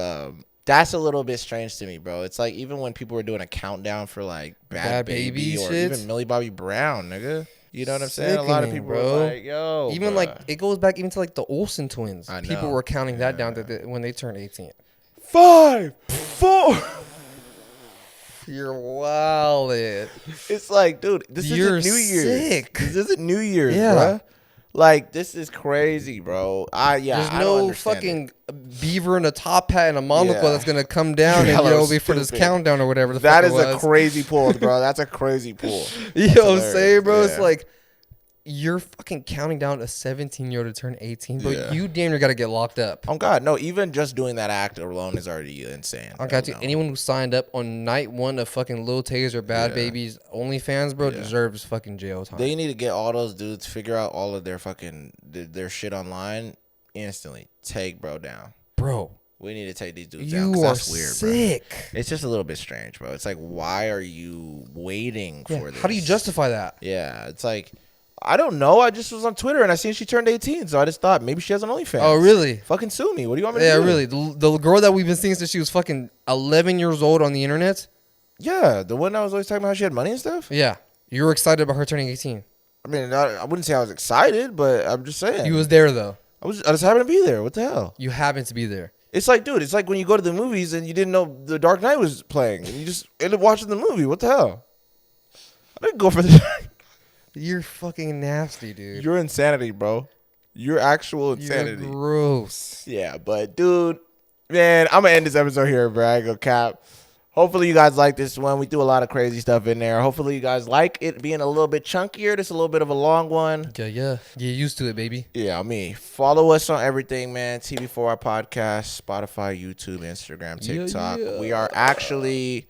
that's a little bit strange to me, bro. It's like even when people were doing a countdown for like Bad Baby or shit. even Millie Bobby Brown, nigga. You know what I'm saying? A lot of Sickening, people bro. were like, yo. Even bruh. like it goes back even to like the Olsen twins. I People know. were counting that down when they turned 18. 5, 4. You're wildin'. It's like, dude, this You're isn't New Year's. sick. This isn't New Year's, Yeah. bruh. Like, this is crazy, bro. There's I don't no understand fucking beaver in a top hat and a monocle Yeah. that's gonna come down and Hella before this stupid. countdown or whatever. The That fuck is it a was. crazy pull, bro. That's a crazy pull. You That's know what I'm hilarious. saying, bro? It's Yeah. like you're fucking counting down a 17-year-old to turn 18, but Yeah. you damn near gotta get locked up. Oh God, no! Even just doing that act alone is already insane. I got bro. you. No. Anyone who signed up on night one of fucking Lil Tay's or Bad Yeah. Baby's OnlyFans, bro, Yeah. deserves fucking jail time. They need to get all those dudes figure out all of their fucking their shit online instantly. Take bro down. Bro, We need to take these dudes down. you 'Cause are that's weird, sick. bro. It's just a little bit strange, bro. It's like, why are you waiting Yeah. for this? How do you justify that? Yeah, it's like, I don't know. I just was on Twitter and I seen she turned 18, so I just thought maybe she has an OnlyFans. Oh, really? Fucking sue me. What do you want me to Yeah, do? really. The girl that we've been seeing since she was fucking 11 years old on the internet. Yeah, the one that was always talking about how she had money and stuff. Yeah. You were excited about her turning 18. I mean, I wouldn't say I was excited, but I'm just saying. You was there, though. I just happened to be there. What the hell? You happened to be there. It's like, dude, it's like when you go to the movies and you didn't know The Dark Knight was playing and you just ended up watching the movie. What the hell? I didn't go for the. You're fucking nasty, dude. You're insanity, bro. You're actual insanity. You're gross. Yeah, but dude, man, I'm gonna end this episode here, bro. I ain't gonna cap. hopefully you guys like this one. We do a lot of crazy stuff in there. Hopefully you guys like it being a little bit chunkier. This is a little bit of a long one. Yeah. Get used to it, baby. Yeah, me. Follow us on everything, man. TV4R Podcast, Spotify, YouTube, Instagram, TikTok. Yeah.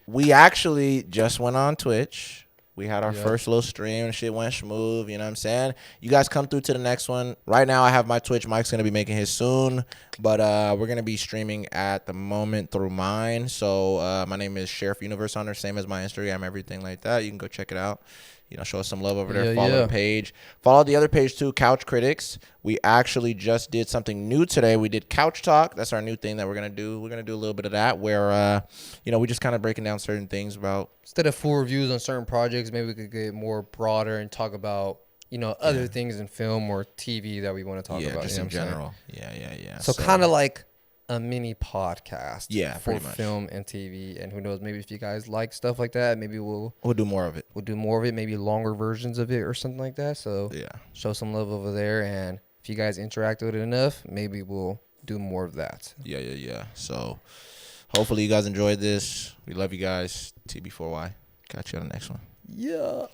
We actually just went on Twitch. We had our first little stream and shit went smooth. You know what I'm saying? You guys come through to the next one. Right now, I have my Twitch. Mike's going to be making his soon. But we're going to be streaming at the moment through mine. So my name is Sheriff Universe Hunter, same as my Instagram, everything like that. You can go check it out. You know, show us some love over there. Follow the page. Follow the other page, too, Couch Critics. We actually just did something new today. We did Couch Talk. That's our new thing that we're going to do. We're going to do a little bit of that where, you know, we just kind of breaking down certain things about. Instead of full reviews on certain projects, maybe we could get more broader and talk about, you know, other things in film or TV that we want to talk about. Just you know in general. Yeah. So kind of like a mini podcast for pretty much. film and TV. And who knows, maybe if you guys like stuff like that, maybe we'll do more of it. Maybe longer versions of it or something like that. So show some love over there. And if you guys interact with it enough, maybe we'll do more of that. Yeah. So hopefully you guys enjoyed this. We love you guys. TB4Y. Catch you on the next one. Yeah.